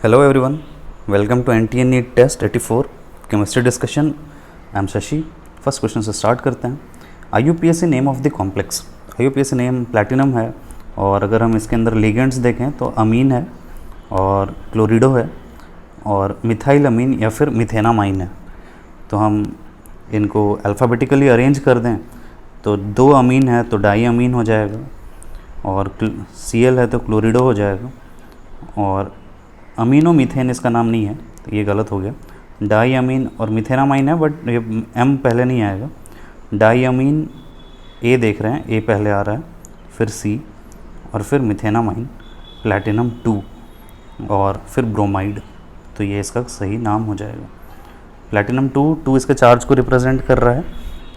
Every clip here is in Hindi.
Hello everyone, welcome to NTN NEET Test 84 chemistry discussion. I am Shashi. First question से स्टार्ट करते हैं। IUPAC name of the complex. IUPAC name platinum है, और अगर हम इसके अंदर लिगेंड्स देखें तो अमीन है और क्लोरिडो है और मिथाइल अमीन या फिर मिथेनामाइन है। तो हम इनको अल्फ़ाबेटिकली अरेंज कर दें तो दो अमीन है तो डाई अमीन हो जाएगा, और Cl है तो क्लोरिडो हो जाएगा, और अमीनो मीथेन इसका नाम नहीं है तो ये गलत हो गया। डाई अमीन और मिथेनामाइन है, बट ये M पहले नहीं आएगा। डाई अमीन A देख रहे हैं, A पहले आ रहा है, फिर C और फिर मिथेनामाइन, प्लैटिनम 2 और फिर ब्रोमाइड। तो ये इसका सही नाम हो जाएगा। प्लैटिनम 2 इसके चार्ज को रिप्रेजेंट कर रहा है,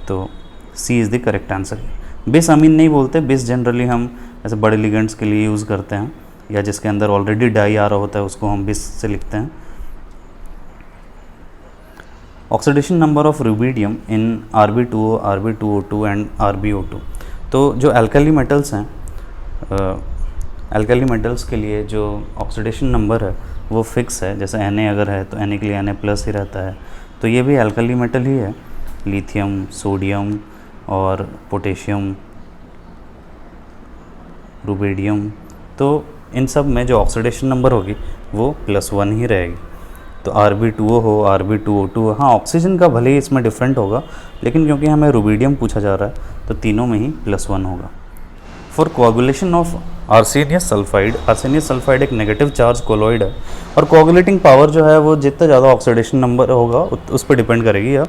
तो C is the correct answer. Base amine नहीं बोलते, बेस जनरली हम ऐसे बड़े लिगेंड्स के लिए यूज़ करते हैं, या जिसके अंदर ऑलरेडी डाई आ रहा होता है उसको हम बेस से लिखते हैं। Oxidation number of rubidium in Rb2O, Rb2O2 and RbO2। तो जो अल्कली मेटल्स हैं, अल्कली मेटल्स के लिए जो ऑक्सीडेशन नंबर है वो फिक्स है। जैसे Na अगर है तो Na के लिए Na प्लस ही रहता है, तो ये भी अल्कली मेटल ही है। लिथियम, सोडियम और पोटेशियम, रुबिडियम, तो इन सब में जो ऑक्सीडेशन नंबर होगी वो +1 ही रहेगी। तो Rb2O हो, Rb2O2 हो, हाँ ऑक्सीजन का भले ही इसमें डिफरेंट होगा, लेकिन क्योंकि हमें रुबिडियम पूछा जा रहा है तो तीनों में ही +1 होगा। For coagulation of arsenious sulphide, arsenious sulphide एक नेगेटिव चार्ज कोलॉइड है, और कोआगुलेटिंग पावर जो है वो जितना ज़्यादा ऑक्सीडेशन नंबर होगा उस पर डिपेंड करेगी, या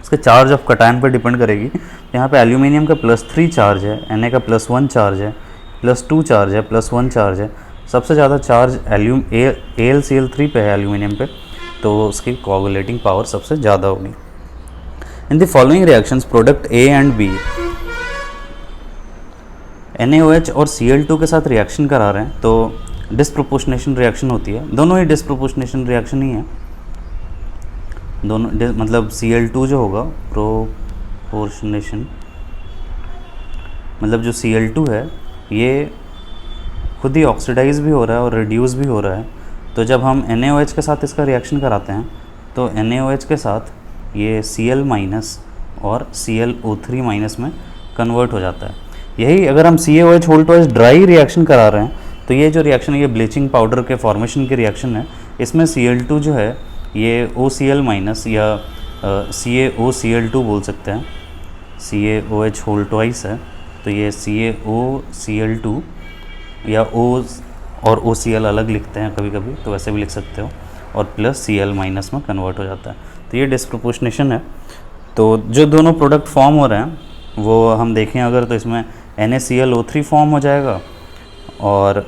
उसके चार्ज ऑफ कटायन पर डिपेंड करेगी। यहाँ पे एल्यूमिनियम का +3 चार्ज है, Na का +1 चार्ज है, +2 चार्ज है, +1 चार्ज है। सबसे ज़्यादा चार्ज AlCl3 पे है एल्यूमिनियम पे, तो उसकी कोआगुलेटिंग पावर सबसे ज़्यादा होगी। In the following reactions product A and B NaOH और Cl2 के साथ रिएक्शन करा रहे हैं तो डिस्प्रोपोर्शनेशन रिएक्शन होती है। दोनों ही डिस्प्रोपोर्शनेशन रिएक्शन ही है, दोनों मतलब Cl2 जो होगा प्रोपोर्शनेशन, मतलब जो Cl2 है ये खुद ही ऑक्सीडाइज भी हो रहा है और रिड्यूस भी हो रहा है। तो जब हम NaOH के साथ इसका रिएक्शन कराते हैं तो NaOH के साथ ये Cl- और ClO3- में कन्वर्ट हो जाता है। यही अगर हम CaOH whole twice dry reaction करा रहे हैं तो ये जो रिएक्शन है ये ब्लीचिंग पाउडर के फॉर्मेशन की रिएक्शन है। इसमें Cl2 जो है ये OCl- या CaOCl2 बोल सकते हैं। CaOH होल ट्वाइस है तो ये CaOCl2, या O और OCl अलग लिखते हैं कभी कभी, तो वैसे भी लिख सकते हो, और +Cl- में कन्वर्ट हो जाता है। तो ये डिस्प्रोपोर्शनेशन है। तो जो दोनों प्रोडक्ट फॉर्म हो रहे हैं वो हम देखें अगर तो इसमें NaClO3 फॉर्म हो जाएगा, और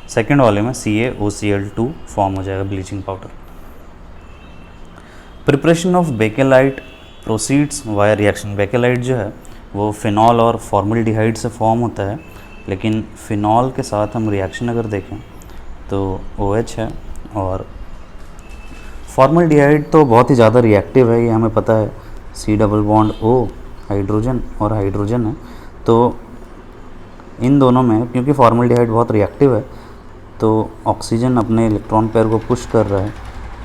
सेकेंड वाले में CaOCl2 फॉर्म हो जाएगा, bleaching powder. Preparation of bakelite proceeds via reaction. Bakelite जो है वो फिनॉल और फॉर्मल्डिहाइड से फॉर्म होता है, लेकिन फिनॉल के साथ हम रिएक्शन अगर देखें तो OH है, और फॉर्मल्डिहाइड तो बहुत ही ज़्यादा रिएक्टिव है, ये हमें पता है। C+O हाइड्रोजन और हाइड्रोजन है, तो इन दोनों में क्योंकि फॉर्मल्डिहाइड बहुत रिएक्टिव है तो ऑक्सीजन अपने इलेक्ट्रॉन पेयर को पुश कर रहा है,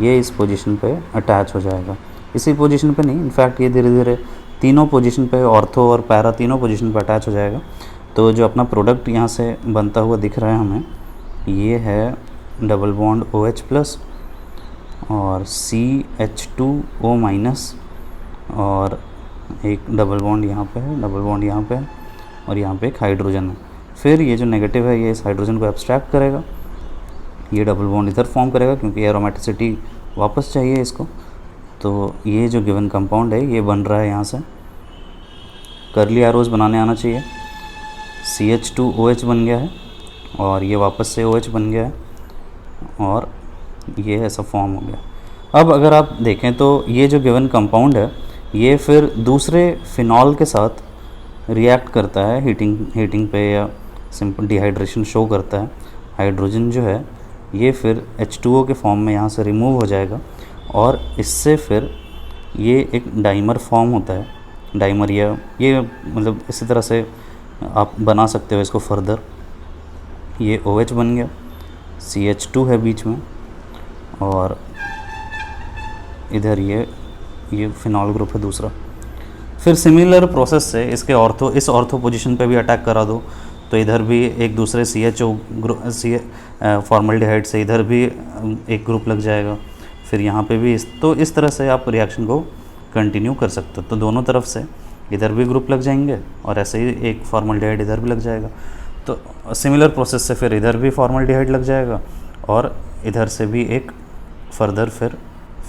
ये इस पोजीशन पे अटैच हो जाएगा। इसी पोजीशन पे नहीं, इनफैक्ट ये धीरे धीरे तीनों पोजीशन पे, ऑर्थो और पैरा तीनों पोजीशन पे अटैच हो जाएगा। तो जो अपना प्रोडक्ट यहाँ से बनता हुआ दिख रहा है हमें, ये है डबल बॉन्ड OH+ और CH2O- और एक डबल बॉन्ड यहाँ पे है, डबल बॉन्ड यहाँ पे है, और यहाँ पे एक हाइड्रोजन है। फिर ये जो नेगेटिव है ये इस हाइड्रोजन को एब्स्ट्रैक्ट करेगा, ये डबल बॉन्ड इधर फॉर्म करेगा क्योंकि एरोमेटिसिटी वापस चाहिए इसको। तो ये जो गिवन कंपाउंड है ये बन रहा है यहाँ से। कर्ली एरोज बनाने आना चाहिए। CH2OH बन गया है, और ये वापस से OH बन गया है, और ये ऐसा फॉर्म हो गया। अब अगर आप देखें तो ये जो गिवन कंपाउंड है ये फिर दूसरे फिनॉल के साथ रिएक्ट करता है हीटिंग पे, या सिंपल डिहाइड्रेशन शो करता है। हाइड्रोजन जो है ये फिर H2O के फॉर्म में यहाँ से रिमूव हो जाएगा, और इससे फिर ये एक डाइमर फॉर्म होता है। डाइमर या ये मतलब इसी तरह से आप बना सकते हो इसको फर्दर। ये OH बन गया, CH2 है बीच में, और इधर ये फिनॉल ग्रुप है दूसरा। फिर सिमिलर प्रोसेस से इसके इस ऑर्थो पोजीशन पे भी अटैक करा दो, तो इधर भी एक दूसरे CHO ग्रुप फॉर्मल्डिहाइड से इधर भी एक ग्रुप लग जाएगा, फिर यहाँ पे भी तो इस तरह से आप रिएक्शन को कंटिन्यू कर सकते हो। तो दोनों तरफ से इधर भी ग्रुप लग जाएंगे और ऐसे ही एक फॉर्मल्डिहाइड इधर भी लग जाएगा। तो सिमिलर प्रोसेस से फिर इधर भी फॉर्मल्डिहाइड लग जाएगा और इधर से भी एक फर्दर फिर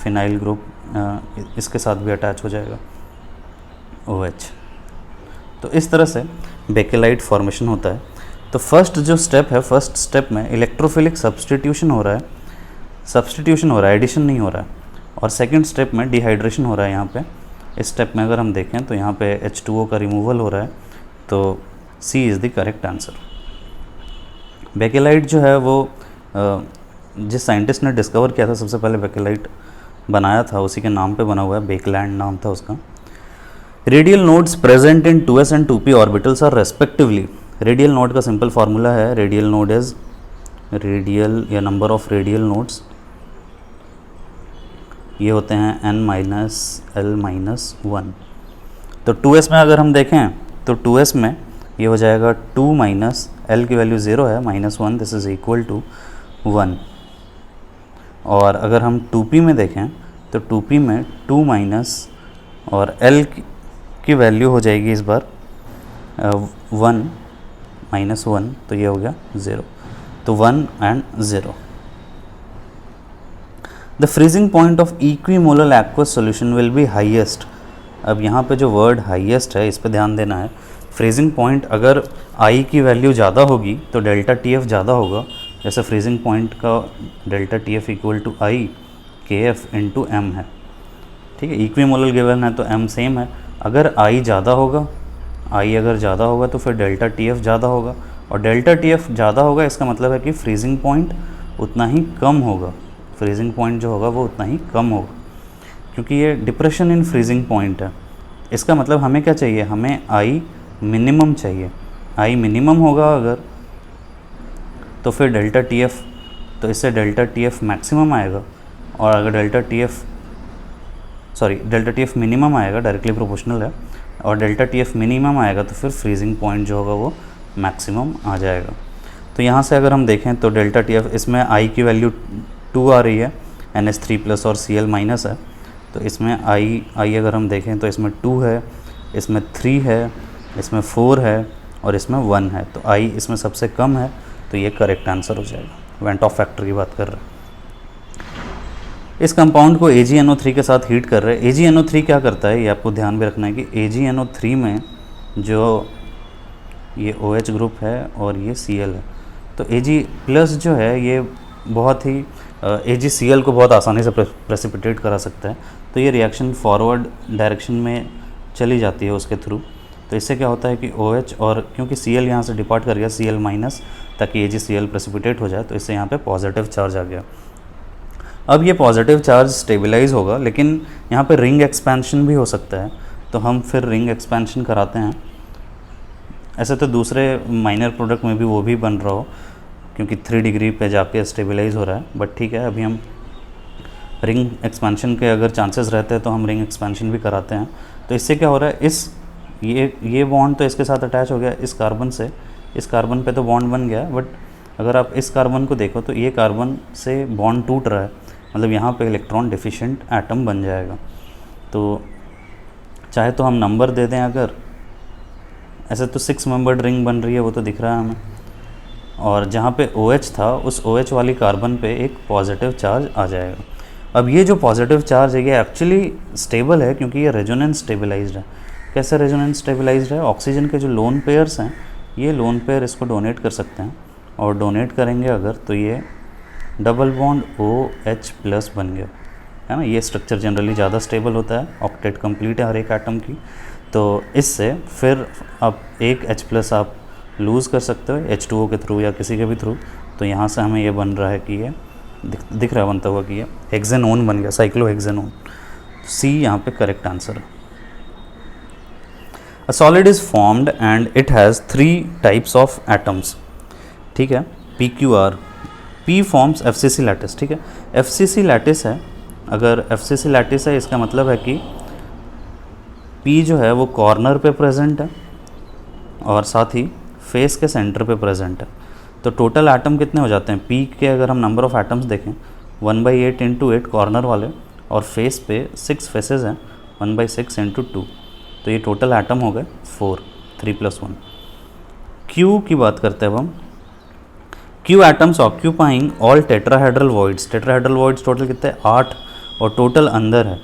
फिनाइल ग्रुप इसके साथ भी अटैच हो जाएगा OH। तो इस तरह से बेकेलाइट फॉर्मेशन होता है। तो फर्स्ट जो स्टेप है, फर्स्ट स्टेप में इलेक्ट्रोफिलिक सब्सटीट्यूशन हो रहा है, एडिशन नहीं हो रहा है। और सेकंड स्टेप में डिहाइड्रेशन हो रहा है यहाँ पे। इस स्टेप में अगर हम देखें तो यहाँ पे H2O का रिमूवल हो रहा है, तो C is the correct answer. Bakelite जो है वो जिस साइंटिस्ट ने डिस्कवर किया था सबसे पहले बेकेलाइट बनाया था, उसी के नाम पे बना हुआ है, बेकलैंड नाम था उसका। Radial nodes present in 2s and 2p orbitals are respectively. Radial node का सिंपल फार्मूला है, रेडियल नोड इज रेडियल या नंबर ऑफ रेडियल नोड्स, ये होते हैं n-l-1। तो 2s में अगर हम देखें तो 2s में ये हो जाएगा 2 माइनस l की वैल्यू 0 है, -1, दिस इज इक्वल टू 1। और अगर हम 2p में देखें तो 2p में 2 माइनस और l की वैल्यू हो जाएगी इस बार 1 -1, तो ये हो गया 0, तो 1 and 0। The freezing point of equimolar aqueous solution will be highest. अब यहाँ पे जो वर्ड हाईएस्ट है इस पे ध्यान देना है। फ्रीजिंग पॉइंट अगर I की वैल्यू ज़्यादा होगी तो डेल्टा TF ज़्यादा होगा, जैसे फ्रीजिंग पॉइंट का delta TF equal to I KF into M है, ठीक है। इक्विमोलर गिवन है तो M सेम है। अगर I ज़्यादा होगा, I अगर ज़्यादा होगा तो फिर डेल्टा TF ज़्यादा होगा, और डेल्टा TF ज़्यादा होगा इसका मतलब है कि फ्रीजिंग पॉइंट उतना ही कम होगा, फ्रीजिंग पॉइंट जो होगा वो उतना ही कम होगा, क्योंकि ये डिप्रेशन इन फ्रीजिंग पॉइंट है। इसका मतलब हमें क्या चाहिए, हमें I मिनिमम चाहिए। I मिनिमम होगा अगर, तो फिर डेल्टा TF, तो इससे डेल्टा TF मैक्सिमम आएगा, और अगर डेल्टा TF मिनिमम आएगा, डायरेक्टली प्रोपोर्शनल है, और डेल्टा TF मिनिमम आएगा तो फिर फ्रीजिंग पॉइंट जो होगा वो मैक्सिमम आ जाएगा। तो यहाँ से अगर हम देखें तो डेल्टा TF, इसमें I की वैल्यू 2 आ रही है, NH3+ और Cl- है, तो इसमें I अगर हम देखें तो इसमें 2 है, इसमें 3 है, इसमें 4 है और इसमें 1 है, तो I इसमें सबसे कम है, तो ये करेक्ट आंसर हो जाएगा। वेंट ऑफ फैक्टर की बात कर रहे हैं। इस कंपाउंड को AgNO3 के साथ हीट कर रहे हैं। AgNO3 क्या करता है ये आपको ध्यान में रखना है कि AgNO3 में जो ये OH ग्रुप है और ये Cl है, तो Ag+ जो है ये बहुत ही AgCl को बहुत आसानी से प्रेसिपिटेट करा सकता है, तो ये रिएक्शन फॉरवर्ड डायरेक्शन में चली जाती है उसके थ्रू। तो इससे क्या होता है कि OH, और क्योंकि Cl यहाँ से डिपार्ट कर गया Cl- ताकि AgCl प्रेसिपिटेट हो जाए, तो इससे यहाँ पे पॉजिटिव चार्ज आ गया। अब ये पॉजिटिव चार्ज स्टेबलाइज होगा, लेकिन यहाँ पे रिंग एक्सपेंशन भी हो सकता है, तो हम फिर रिंग एक्सपेंशन कराते हैं। ऐसे तो दूसरे माइनर प्रोडक्ट में भी वो भी बन रहा हो, क्योंकि 3 डिग्री पे जाके स्टेबलाइज हो रहा है, बट ठीक है, अभी हम रिंग एक्सपेंशन के अगर चांसेस रहते हैं तो हम रिंग एक्सपेंशन भी कराते हैं। तो इससे क्या हो रहा है, ये बॉन्ड तो इसके साथ अटैच हो गया इस कार्बन से, इस कार्बन पे तो बॉन्ड बन गया, बट अगर आप इस कार्बन को देखो तो ये कार्बन से बॉन्ड टूट रहा है, मतलब यहाँ पे इलेक्ट्रॉन डिफिशिएंट एटम बन जाएगा। तो चाहे तो हम नंबर दे दें, अगर ऐसे तो 6 मेंबर्ड रिंग बन रही है, वो तो दिख रहा है हमें, और जहाँ पे OH था उस OH वाली कार्बन पे एक पॉजिटिव चार्ज आ जाएगा। अब ये जो पॉजिटिव चार्ज है ये एक्चुअली स्टेबल है, क्योंकि ये रेजोनेंस स्टेबलाइज्ड है। कैसे रेजोनेंस स्टेबलाइज्ड है, ऑक्सीजन के जो लोन पेयर्स हैं, ये लोन पेयर इसको डोनेट कर सकते हैं, और डोनेट करेंगे अगर तो ये डबल बॉन्ड OH+ बन गया, है ना। ये स्ट्रक्चर जनरली ज़्यादा स्टेबल होता है, ऑक्टेट कंप्लीट है हर एक एटम की, तो इससे फिर आप एक H+ आप लूज़ कर सकते हो H2O के थ्रू या किसी के भी थ्रू। तो यहाँ से हमें ये बन रहा है कि ये दिख रहा है बनता हुआ कि ये हेक्सेनोन बन गया, साइक्लोहेक्सेनोन। C यहाँ पे करेक्ट आंसर है। A solid is formed and it has 3 types of atoms, ठीक है, PQR P forms FCC lattice, ठीक है। FCC लैटिस है, अगर FCC लैटिस है इसका मतलब है कि P जो है वो कॉर्नर पे प्रेजेंट है और साथ ही फेस के सेंटर पे प्रेजेंट है। तो टोटल एटम कितने हो जाते हैं P के, अगर हम नंबर ऑफ़ एटम्स देखें 1/8 × 8 कॉर्नर वाले, और फेस पे 6 फेसेस हैं 1/6 × 2, तो ये टोटल एटम हो गए 4, 3 + 1। Q की बात करते हैं अब हम। Q atoms occupying all tetrahedral voids, tetrahedral voids total कितने हैं 8, और टोटल अंदर है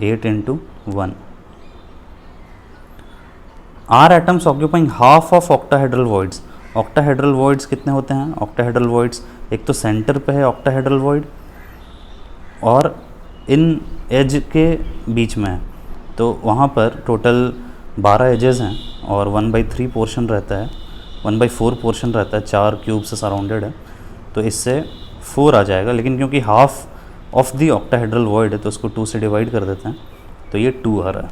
8 × 1। R atoms occupying half of octahedral voids, octahedral voids कितने होते हैं, ऑक्टाहेड्रल वॉइड्स एक तो सेंटर पे है ऑक्टाहेड्रल वॉइड और इन एज के बीच में है, तो वहाँ पर टोटल 12 एजेस हैं और 1/3 पोर्शन रहता है, 1/4 पोर्शन रहता है, 4 क्यूब से सराउंडेड है, तो इससे 4 आ जाएगा। लेकिन क्योंकि half of the octahedral void है तो उसको 2 से डिवाइड कर देते हैं, तो ये 2 आ रहा है।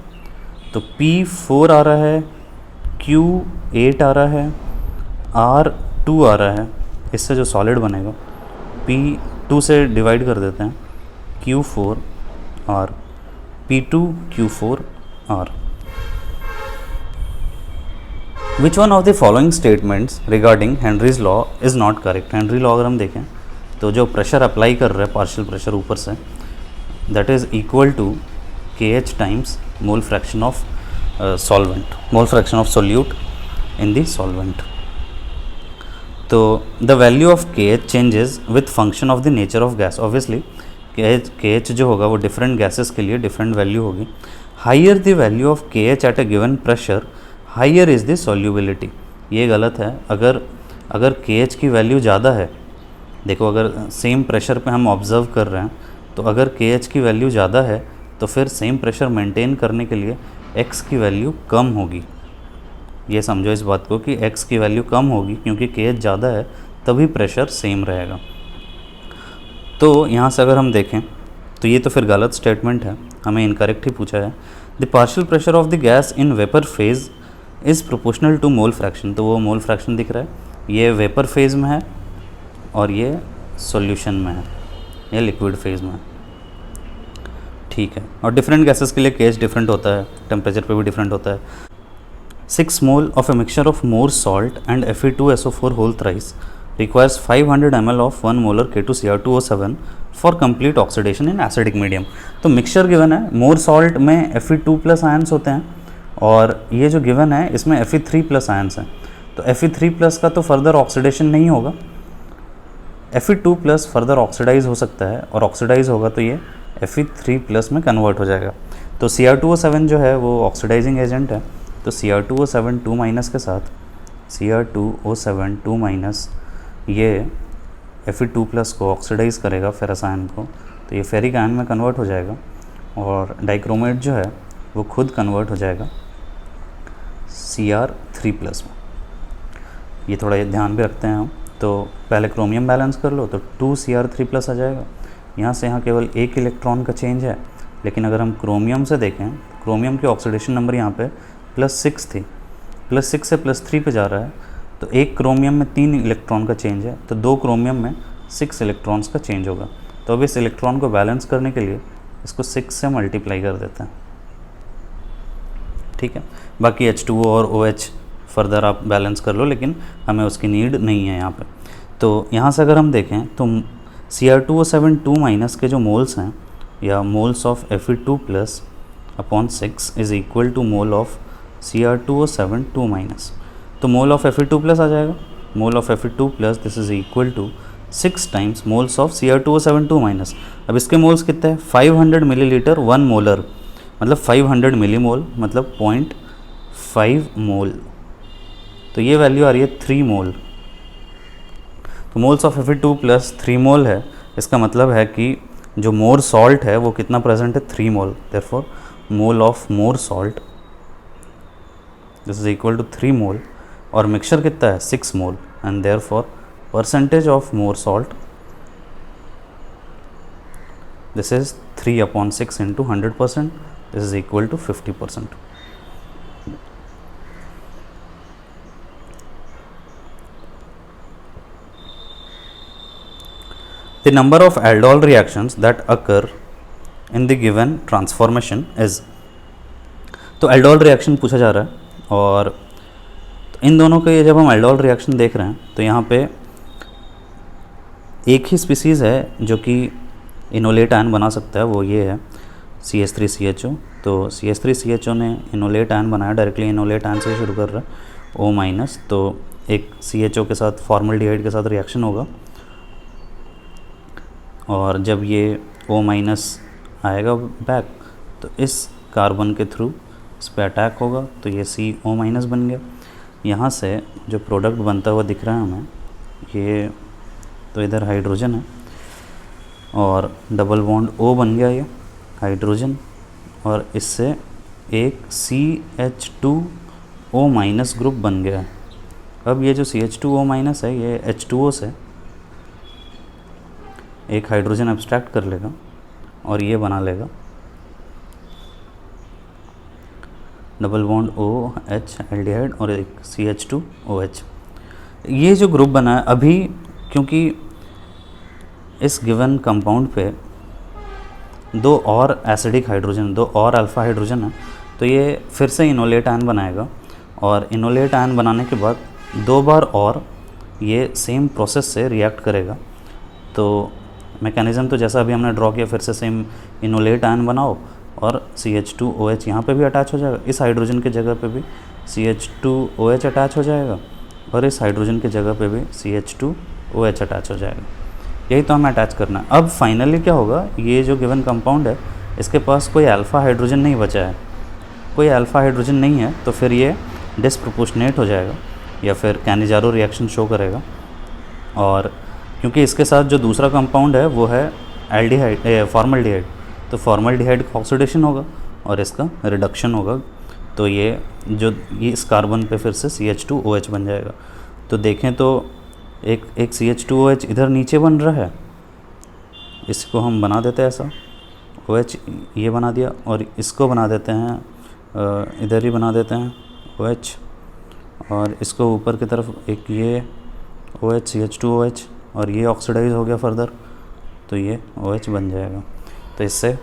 तो P 4 आ रहा है, Q 8 आ रहा है, R 2 आ रहा है, इससे जो सॉलिड बनेगा P 2 से डिवाइड कर देते हैं, Q 4 R, P2 Q 4 R। Which one of the following statements regarding Henry's law is not correct. Henry law अगर हम देखें तो जो प्रेशर अप्लाई कर रहे हैं पार्शियल प्रेशर ऊपर से, that is equal to KH times mole fraction of solvent, mole fraction of solute in the solvent. तो the value of KH changes with function of the nature of gas. Obviously KH जो होगा वो डिफरेंट गैसेस के लिए डिफरेंट वैल्यू होगी। Higher the value of KH at a given pressure, higher is the solubility. ये गलत है। अगर KH की वैल्यू ज़्यादा है, देखो अगर सेम प्रेशर पे हम ऑब्ज़र्व कर रहे हैं, तो अगर KH की वैल्यू ज़्यादा है तो फिर सेम प्रेशर मेंटेन करने के लिए X की वैल्यू कम होगी। ये समझो इस बात को कि X की वैल्यू कम होगी, क्योंकि KH ज़्यादा है तभी प्रेशर सेम रहेगा। तो यहाँ से अगर हम देखें तो ये तो फिर गलत स्टेटमेंट है, हमें इनकरेक्ट ही पूछा है। The partial pressure of the gas in vapour phase is proportional to mole fraction, तो वो मोल फ्रैक्शन दिख रहा है, ये वेपर फेज में है और ये सॉल्यूशन में है, ये लिक्विड फेज में है, ठीक है। और डिफरेंट गैसेस के लिए KH डिफरेंट होता है, टेम्परेचर पे भी डिफरेंट होता है। 6 mole of a mixture of Mohr salt and Fe2SO4 whole thrice requires 500 ml of 1 molar K2Cr2O7 for complete oxidation in acidic medium. तो मिक्सचर गिवन है, मोर सॉल्ट में Fe2+ आयंस होते हैं और ये जो गिवन है इसमें Fe3+ आयंस हैं, तो Fe3+ का तो फर्दर ऑक्सीडेशन नहीं होगा, Fe2+ फर्दर ऑक्सीडाइज हो सकता है और ऑक्सीडाइज होगा तो ये Fe3+ में कन्वर्ट हो जाएगा। तो Cr2O7 जो है वो ऑक्सीडाइजिंग एजेंट है, तो Cr2O7 2- के साथ Cr2O7 2- ये Fe2+ को ऑक्सीडाइज करेगा फेरस आयन को, तो ये फेरिक आयन में कन्वर्ट हो जाएगा और डाइक्रोमेट जो है वो खुद कन्वर्ट हो जाएगा Cr3+ में। ये थोड़ा ये ध्यान भी रखते हैं हम। तो पहले क्रोमियम बैलेंस कर लो तो 2 Cr3+ आ जाएगा, यहाँ से यहाँ केवल एक इलेक्ट्रॉन का चेंज है, लेकिन अगर हम क्रोमियम से देखें, क्रोमियम की ऑक्सीडेशन नंबर यहाँ पे +6 थी, +6 से +3 पे जा रहा है, तो एक क्रोमियम में 3 इलेक्ट्रॉन का चेंज है, तो 2 क्रोमियम में 6 इलेक्ट्रॉन्स का चेंज होगा। तो अब इस इलेक्ट्रॉन को बैलेंस करने के लिए इसको 6 से मल्टीप्लाई कर देते हैं, ठीक है। बाकी H2O और OH फर्दर आप बैलेंस कर लो, लेकिन हमें उसकी नीड नहीं है यहाँ पे। तो यहाँ से अगर हम देखें तो Cr2O7 2- के जो मोल्स हैं या moles of Fe2+/6 is equal to mole of Cr2O7 2-। तो मोल ऑफ Fe2+ आ जाएगा, mole of Fe2+ this is equal to 6 times moles of Cr2O7 2-। अब इसके मोल्स कितने हैं, 500 मिलीलीटर 1 मोलर, मतलब 500 मिलीमोल मतलब 0.5 मोल, तो ये वैल्यू आ रही है 3 मोल। तो मोल्स ऑफ Fe2+ 3 मोल है, इसका मतलब है कि जो मोर सॉल्ट है वो कितना प्रेजेंट है, 3 मोल। Therefore mole of Mohr salt this is equal to 3 mole, और मिक्सचर कितना है 6 mole, and therefore percentage of Mohr salt this is 3/6 into 100%, this is equal to 50%। The number of aldol reactions that occur in the given transformation is. तो एल्डोल रिएक्शन पूछा जा रहा है, और इन दोनों के जब हम एल्डोल रिएक्शन देख रहे हैं तो यहाँ पे एक ही स्पीसीज़ है जो कि इनोलेट आयन बना सकता है, वो ये है CH3CHO। तो CH3CHO ने इनोलेट आयन बनाया, डायरेक्टली इनोलेट आयन से शुरू कर रहा है O-, तो एक CHO के साथ फॉर्मल्डिहाइड के साथ रिएक्शन होगा, और जब ये O- आएगा बैक तो इस कार्बन के थ्रू इस पर अटैक होगा, तो ये CO- बन गया। यहाँ से जो प्रोडक्ट बनता हुआ दिख रहा है हमें, ये तो इधर हाइड्रोजन है और डबल बॉन्ड O बन गया ये हाइड्रोजन, और इससे एक CH2O- ग्रुप बन गया है। अब ये जो CH2O- है ये H2O से एक हाइड्रोजन एब्स्ट्रैक्ट कर लेगा और ये बना लेगा डबल बॉन्ड OH एल्डिहाइड और एक CH2OH। ये जो ग्रुप बना है अभी, क्योंकि इस गिवन कंपाउंड पे दो और एसिडिक हाइड्रोजन, दो और अल्फ़ा हाइड्रोजन है, तो ये फिर से इनोलेट आयन बनाएगा, और इनोलेट आयन बनाने के बाद दो बार और ये सेम प्रोसेस से रिएक्ट करेगा। तो मैकेनिज़्म तो जैसा अभी हमने ड्रॉ किया, फिर से सेम इनोलेट आयन बनाओ और CH2OH यहाँ पे भी अटैच हो जाएगा, इस हाइड्रोजन के जगह पे भी CH2OH अटैच हो जाएगा, और इस हाइड्रोजन के जगह पे भी CH2OH अटैच हो जाएगा। यही तो हमें अटैच करना है। अब फाइनली क्या होगा, ये जो गिवन कंपाउंड है इसके पास कोई अल्फ़ा हाइड्रोजन नहीं बचा है, कोई अल्फ़ा हाइड्रोजन नहीं है, तो फिर ये डिस्प्रोपोर्शनेट हो जाएगा या फिर कैनिजारो रिएक्शन शो करेगा। और क्योंकि इसके साथ जो दूसरा कंपाउंड है वो है एल्डिहाइड, फॉर्मल्डिहाइड, तो फॉर्मल्डिहाइड का ऑक्सीडेशन होगा और इसका रिडक्शन होगा, तो ये इस कार्बन पे फिर से CH2OH बन जाएगा। तो देखें तो एक CH2OH इधर नीचे बन रहा है, इसको हम बना देते हैं ऐसा, OH ये बना दिया, और इसको बना देते हैं इधर ही बना देते हैं OH, और इसको ऊपर की तरफ एक ये OH CH2OH, और ये ऑक्सीडाइज हो गया फर्दर, तो ये OH बन जाएगा। तो इससे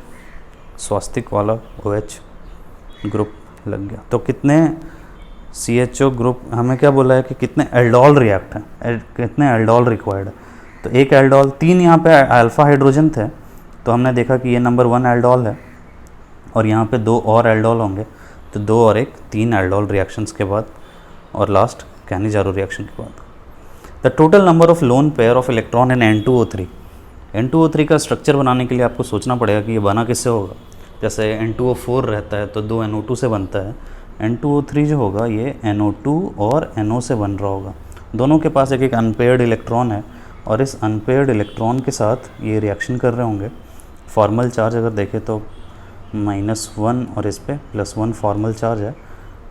स्वास्तिक वाला OH ग्रुप लग गया। तो कितने CHO ग्रुप, हमें क्या बोला है कि कितने एल्डोल रिएक्ट हैं, कितने एल्डोल रिक्वायर्ड है। तो एक एल्डोल, 3 यहाँ पे अल्फ़ा हाइड्रोजन थे, तो हमने देखा कि ये नंबर 1 एल्डोल है, और यहाँ पे 2 और एल्डोल होंगे, तो 2 और 1 3 एल्डोल रिएक्शंस के बाद, और लास्ट कैनिजारो रिएक्शन के बाद। The total number of lone pair of electron in N2O3। N2O3 का स्ट्रक्चर बनाने के लिए आपको सोचना पड़ेगा कि ये बना किससे होगा। जैसे N2O4 रहता है तो 2 NO2 से बनता है, N2O3 जो होगा ये NO2 और NO से बन रहा होगा। दोनों के पास एक एक अनपेयर्ड इलेक्ट्रॉन है, और इस अनपेयर्ड इलेक्ट्रॉन के साथ ये रिएक्शन कर रहे होंगे। फॉर्मल चार्ज अगर देखें तो -1 और इस पे +1 फॉर्मल चार्ज है,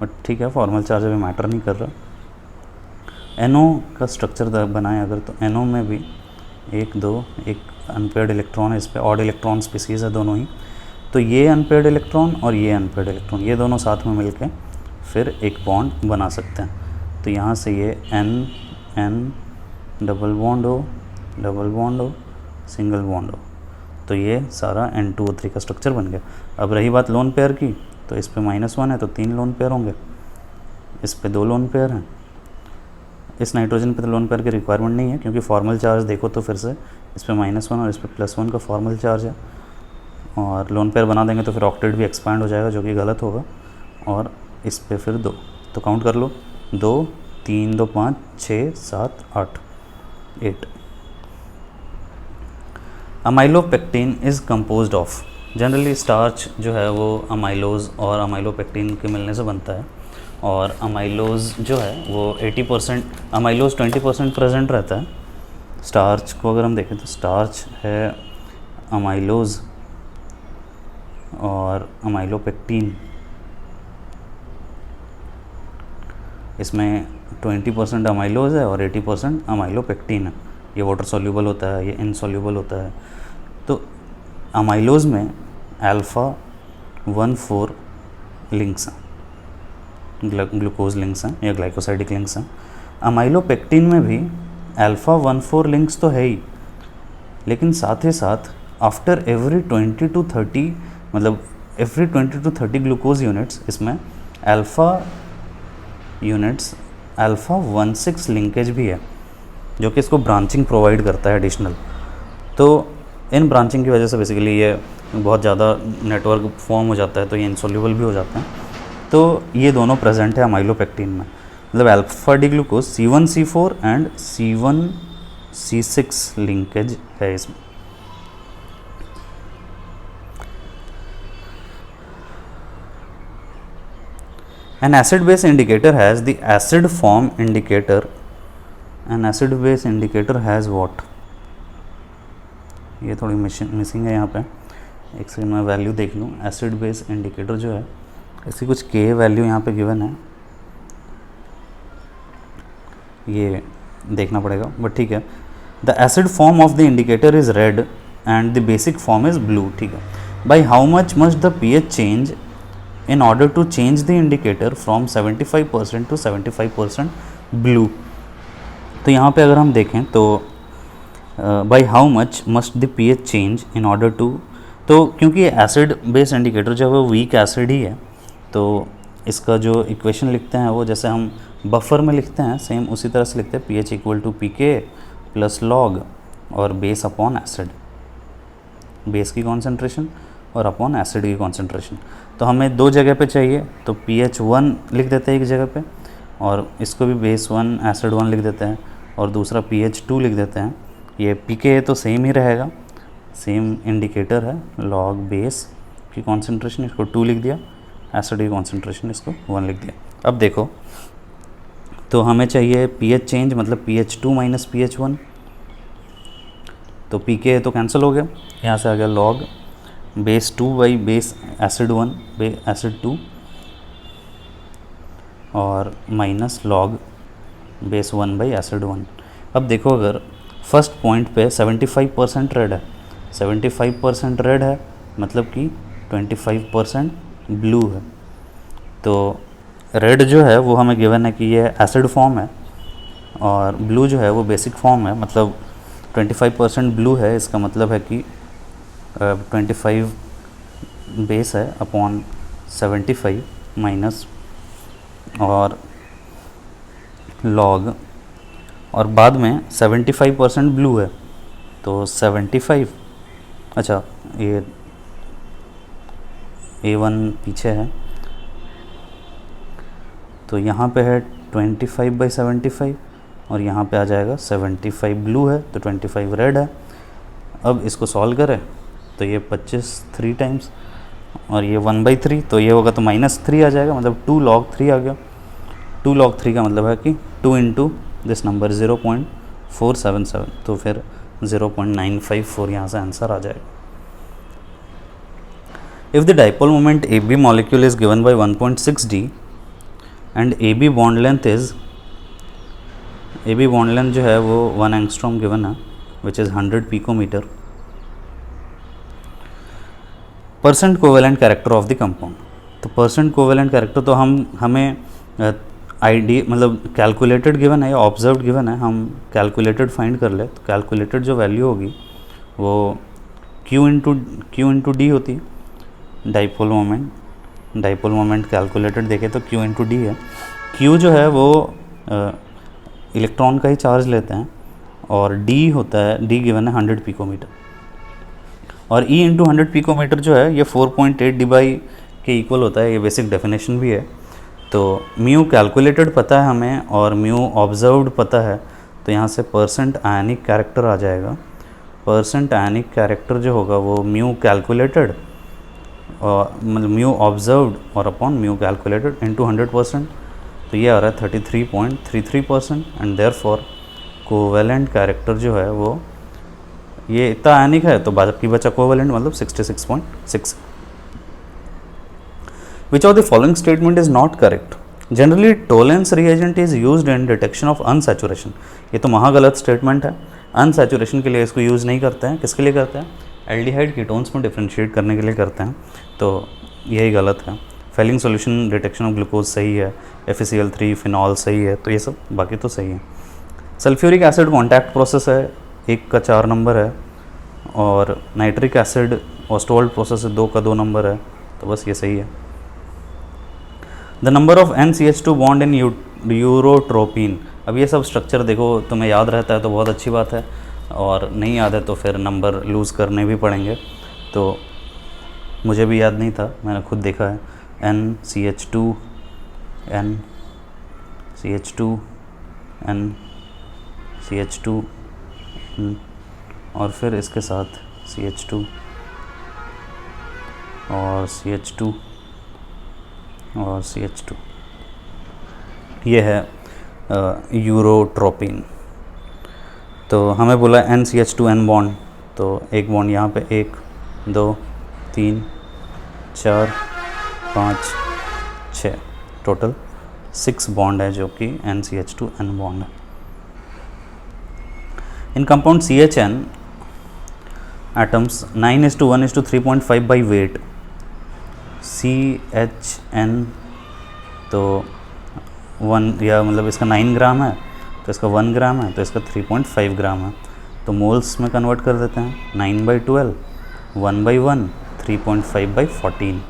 बट ठीक है, फॉर्मल चार्ज अभी मैटर नहीं कर रहा। NO का स्ट्रक्चर बनाएं अगर, तो NO में भी 1 2 एक अनपेयर्ड इलेक्ट्रॉन है, इस पे ऑड इलेक्ट्रॉन स्पीसीज़ है दोनों ही, तो ये अनपेयर्ड इलेक्ट्रॉन और ये अनपेयर्ड इलेक्ट्रॉन, ये दोनों साथ में मिलके फिर एक बॉन्ड बना सकते हैं। तो यहाँ से ये N डबल बॉन्ड हो सिंगल बॉन्ड हो, तो ये सारा N2O3 का स्ट्रक्चर बन गया। अब रही बात लोन पेयर की, तो इस पे -1 है तो 3 लोन पेयर होंगे, इस पे 2 लोन पेयर हैं, इस नाइट्रोजन पे तो लोन पेयर की रिक्वायरमेंट नहीं है, क्योंकि फॉर्मल चार्ज देखो तो फिर से इस पे -1 और इस पे +1 का फॉर्मल चार्ज है, और लोन पेयर बना देंगे तो फिर ऑक्टेट भी एक्सपैंड हो जाएगा, जो कि गलत होगा। और इस पे फिर 2, तो काउंट कर लो, 2 3 2 5 6 7 8। Amylopectin is composed of, generally starch जो है वो अमाइलोज और अमाइलोपेक्टिन के मिलने से बनता है, और अमाइलोज जो है वो 80%, अमाइलोज 20% प्रेजेंट रहता है। स्टार्च को अगर हम देखें तो स्टार्च है अमाइलोज और अमाइलोपेक्टिन, इसमें 20% अमाइलोज है और 80% अमाइलोपेक्टिन है। ये वाटर सॉल्यूबल होता है, ये इनसॉल्यूबल होता है। तो अमाइलोज में α1,4 लिंक्स हैं, ग्लूकोज लिंक्स हैं या ग्लाइकोसाइडिक लिंक्स हैं। अमाइलोपेक्टिन में भी α1,4 लिंक्स तो है ही, लेकिन साथ ही साथ आफ्टर एवरी 20 to 30 मतलब एवरी 20 to 30 ग्लूकोज यूनिट्स इसमें अल्फ़ा यूनिट्स अल्फ़ा 1,6 लिंकेज भी है, जो कि इसको ब्रांचिंग प्रोवाइड करता है एडिशनल। तो इन ब्रांचिंग की वजह से बेसिकली ये बहुत ज़्यादा नेटवर्क फॉर्म हो जाता है, तो ये इंसोल्यूबल भी हो जाता है। तो ये दोनों प्रेजेंट है अमाइलोपेक्टिन में, मतलब alpha D glucose C1C4 and C1C6 linkage है इसमें। An acid base indicator has the acid form indicator. An acid base indicator has what? ये थोड़ी मिसिंग है यहाँ पे, एक सेकंड में वैल्यू देख लूँ। एसिड बेस इंडिकेटर जो है इसकी कुछ के वैल्यू यहाँ पे गिवन है, ये देखना पड़ेगा बट ठीक है। The acid form of the indicator is red and the basic form is blue, ठीक है। By how much must the pH change in order to change the indicator from 75% to 75% blue? तो यहाँ पे अगर हम देखें तो by how much must the pH change in order to, तो क्योंकि एसिड बेस इंडिकेटर जो है वो वीक एसिड ही है, तो इसका जो इक्वेशन लिखते हैं वो जैसे हम बफर में लिखते हैं सेम उसी तरह से लिखते हैं, pH equal to pK plus log और बेस अपॉन एसिड, बेस की कॉन्सेंट्रेशन और अपॉन एसिड की कॉन्सेंट्रेशन। तो हमें दो जगह पे चाहिए, तो pH 1 लिख देते हैं एक जगह पे, और इसको भी बेस 1 एसिड 1 लिख देते हैं, और दूसरा pH 2 लिख देते हैं। ये pK तो सेम ही रहेगा, सेम इंडिकेटर है, लॉग बेस की कॉन्सेंट्रेशन इसको 2 लिख दिया, एसिड की कॉन्सेंट्रेशन इसको 1 लिख दिया। अब देखो तो हमें चाहिए pH चेंज, मतलब pH 2 माइनस pH 1, तो pK तो कैंसिल हो गया, यहाँ से आ गया log base 2 by base acid 1 acid 2 और minus log base 1 by acid 1। अब देखो अगर फर्स्ट पॉइंट पे 75% रेड है, 75% रेड है मतलब कि 25% ब्लू है। तो रेड जो है वो हमें गिवन है कि ये एसिड फॉर्म है, और ब्लू जो है वो बेसिक फॉर्म है, मतलब 25% ब्लू है, इसका मतलब है कि 25 बेस है अपॉन 75 माइनस और लॉग, और बाद में 75% ब्लू है तो 75, अच्छा ये A1 पीछे है, तो यहाँ पे है 25/75 और यहाँ पे आ जाएगा 75 ब्लू है तो 25 रेड है। अब इसको सॉल्व करें तो ये 25 3 टाइम्स और ये 1/3, तो ये होगा तो -3 आ जाएगा, मतलब 2 log 3 आ गया। 2 log 3 का मतलब है कि 2 इंटू दिस नंबर 0.477, तो फिर 0.954 यहाँ से आंसर आ जाएगा। If the dipole moment AB molecule is given by 1.6 d and AB bond length is, AB bond length जो है वो 1 एंगस्ट्रॉम गिवन है which is 100 picometre, percent covalent character of the compound. तो परसेंट कोवेलेंट कैरेक्टर तो हमें आईडी मतलब कैलकुलेटेड गिवन है या ऑब्जर्व्ड गिवन है, हम कैलकुलेटेड फाइंड कर ले। तो कैलकुलेटेड जो वैल्यू होगी वो Q इंटू डी होती है। डाइपोल मोमेंट कैलकुलेटेड देखें तो Q इंटू डी है। Q जो है वो इलेक्ट्रॉन का ही चार्ज लेते हैं, और D होता है, D गिवन है 100 पिकोमीटर, और E इंटू 100 पिकोमीटर जो है ये 4.8 D/, के इक्वल होता है, ये बेसिक डेफिनेशन भी है। तो म्यू कैलकुलेटेड पता है हमें और म्यू ऑब्जर्व्ड पता है, तो यहाँ से परसेंट आयनिक कैरेक्टर आ जाएगा। परसेंट आयनिक कैरेक्टर जो होगा वो म्यू कैलकुलेटेड और मतलब म्यू ऑब्जर्व्ड और अपॉन म्यू कैलकुलेटेड इंटू 100%, तो ये आ रहा है 33.33%, एंड देयरफॉर कोवेलेंट कैरेक्टर जो है वो ये इतना आयनिक है तो बाकी बचा कोवेलेंट मतलब 66.6। Which of the following statement is not correct? Generally, Tollens reagent is used in detection of unsaturation. ये तो महागलत स्टेटमेंट है। अनसैचुरेशन के लिए इसको यूज़ नहीं करते हैं, किसके लिए करते हैं? एल्डिहाइड कीटोन्स में डिफ्रेंशिएट करने के लिए करते हैं, तो यही गलत है। Fehling solution detection of glucose सही है, FeCl3 फिनॉल सही है, तो ये सब बाकी तो सही है। सल्फ्यूरिक एसिड कॉन्टैक्ट प्रोसेस है, 1 का 4 नंबर है, और नाइट्रिक एसिड ऑस्टोल्ड प्रोसेस से 2 का 2 नंबर है, तो बस ये सही है। The number of NCH2 bond in urotropine. अब ये सब स्ट्रक्चर देखो तुम्हें याद रहता है तो बहुत अच्छी बात है, और नहीं याद है तो फिर नंबर लूज़ करने भी पड़ेंगे। तो मुझे भी याद नहीं था, मैंने खुद देखा है। NCH2 NCH2 NCH2 और फिर इसके साथ CH2 और CH2 और CH2, ये है यूरोट्रोपिन। तो हमें बोला NCH2N बॉन्ड, तो एक बॉन्ड यहाँ पे 1 2 3 4 5 6, टोटल 6 बॉन्ड है जो कि NCH2N बॉन्ड है। In compound CHN atoms 9:1:3.5 by weight. CHN तो 1 या मतलब इसका 9 ग्राम है, तो इसका 1 ग्राम है, तो इसका 3.5 ग्राम है। तो मोल्स में कन्वर्ट कर देते हैं, 9/12, 1/1, 3.5/14।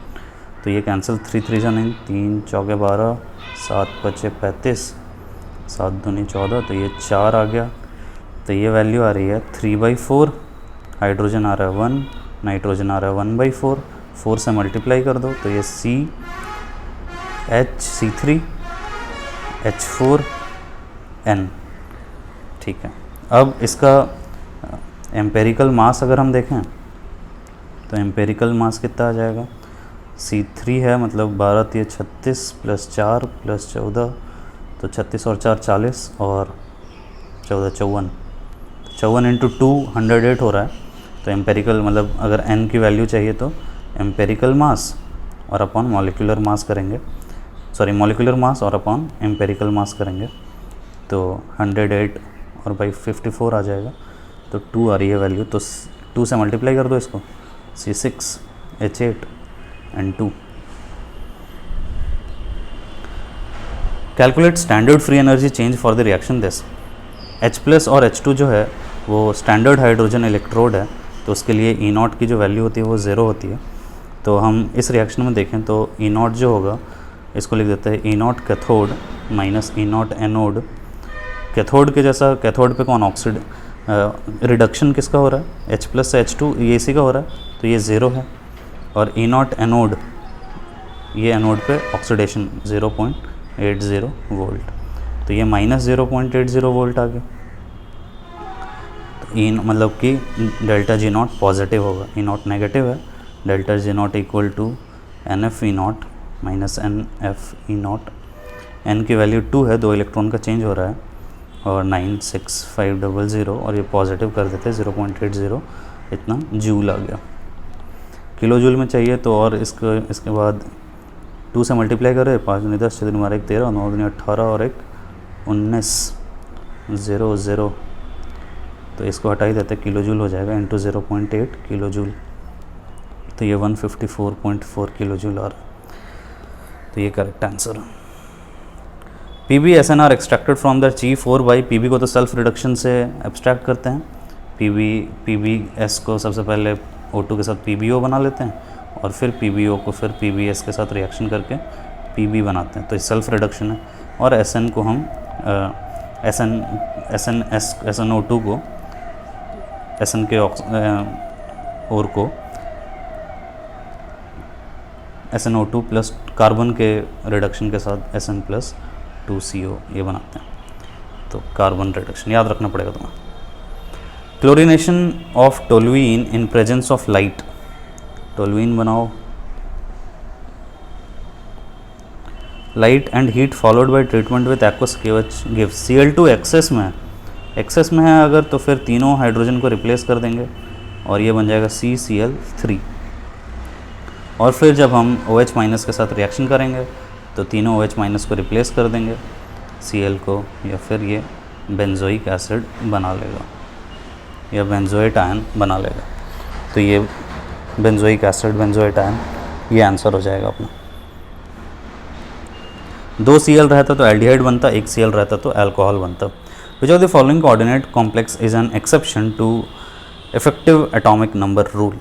तो ये कैंसिल, 3 3 जा 9, 3 4 12, 7 5 35, 7 दूनी 14, तो ये 4 आ गया। तो ये वैल्यू आ रही है 3/4। हाइड्रोजन आ रहा है 1, नाइट्रोजन आ रहा है 1/4, 4 से मल्टीप्लाई कर दो तो ये CH3H4N। ठीक है, अब इसका एम्पेरिकल मास अगर हम देखें तो एम्पेरिकल मास कितना आ जाएगा। C3 है, मतलब 12 3 36 + 4 + 14, तो 36 और 4 40 और 14 54, 54 × 2 108 हो रहा है। तो एम्पेरिकल मतलब अगर n की वैल्यू चाहिए तो एम्पेरिकल मास और अपॉन मॉलिक्यूलर मास करेंगे, सॉरी मॉलिक्यूलर मास और अपॉन एम्पेरिकल मास करेंगे, तो 108 और बाई 54 आ जाएगा। तो 2 आ रही है वैल्यू, तो 2 से मल्टीप्लाई कर दो इसको, C6H8N2। Calculate standard free energy change for the reaction this. H+ और H2 जो है वो स्टैंडर्ड हाइड्रोजन इलेक्ट्रोड है, तो उसके लिए E0 की जो वैल्यू होती है वो 0 होती है। तो हम इस रिएक्शन में देखें तो E0 जो होगा इसको लिख देते हैं E0 cathode minus E0 anode. Cathode के जैसा, कैथोड पे कौन ऑक्सीड रिडक्शन किसका हो रहा है, H+ से H2, ये इसी का हो रहा है, तो ये 0 है। और E0 एनोड, ये एनोड पे ऑक्सीडेशन 0.80 वोल्ट, तो ये -0.80 वोल्ट आ गया। तो E मतलब कि डेल्टा G0 पॉजिटिव होगा, E0 नेगेटिव है, delta G0 equal to NfE0 minus NfE0। n की वैल्यू 2 है, 2 इलेक्ट्रॉन का चेंज हो रहा है, और 96500, और ये पॉजिटिव कर देते हैं 0.80, इतना जूल आ गया। किलो जूल में चाहिए तो और इसके बाद 2 से मल्टीप्लाई करें, 5 दूनी 10, 6 दूनी 12, 1 13, 9 दूनी 18 और 1 19, 0 तो इसको हटा ही देते, किलो जूल हो जाएगा, इंटू 0.8 किलो जूल, तो ये 154.4 किलो जूल आ रहा है। तो ये करेक्ट आंसर है। PbSNR extracted from the G4 by PB को तो सेल्फ रिडक्शन से एब्स्ट्रैक्ट करते हैं, PbS को सबसे पहले O2 के साथ PbO बना लेते हैं, और फिर PbO को फिर PbS के साथ रिएक्शन करके Pb बनाते हैं, तो ये सेल्फ रिडक्शन है। और Sn को हम SnO2 को Sn के और को SnO2 प्लस कार्बन के रिडक्शन के साथ Sn प्लस 2CO ये बनाते हैं, तो कार्बन रिडक्शन याद रखना पड़ेगा तुम्हें। Chlorination of toluene in presence of light. Toluene बनाओ, light and heat followed by treatment with aqueous give Cl2 excess में है अगर, तो फिर तीनों हाइड्रोजन को रिप्लेस कर देंगे और ये बन जाएगा CCl3। और फिर जब हम OH माइनस के साथ रिएक्शन करेंगे तो तीनों OH माइनस को रिप्लेस कर देंगे Cl को, या फिर ये बेंजोइक एसिड बना लेगा या बेंजोएट आयन बना लेगा। तो ये बेंजोइक एसिड, बेंजोएट आयन, ये आंसर हो जाएगा अपना। 2 Cl रहता तो एल्डिहाइड बनता, 1 Cl रहता तो अल्कोहल बनता। Which of the following coordinate complex is an exception to effective atomic number rule.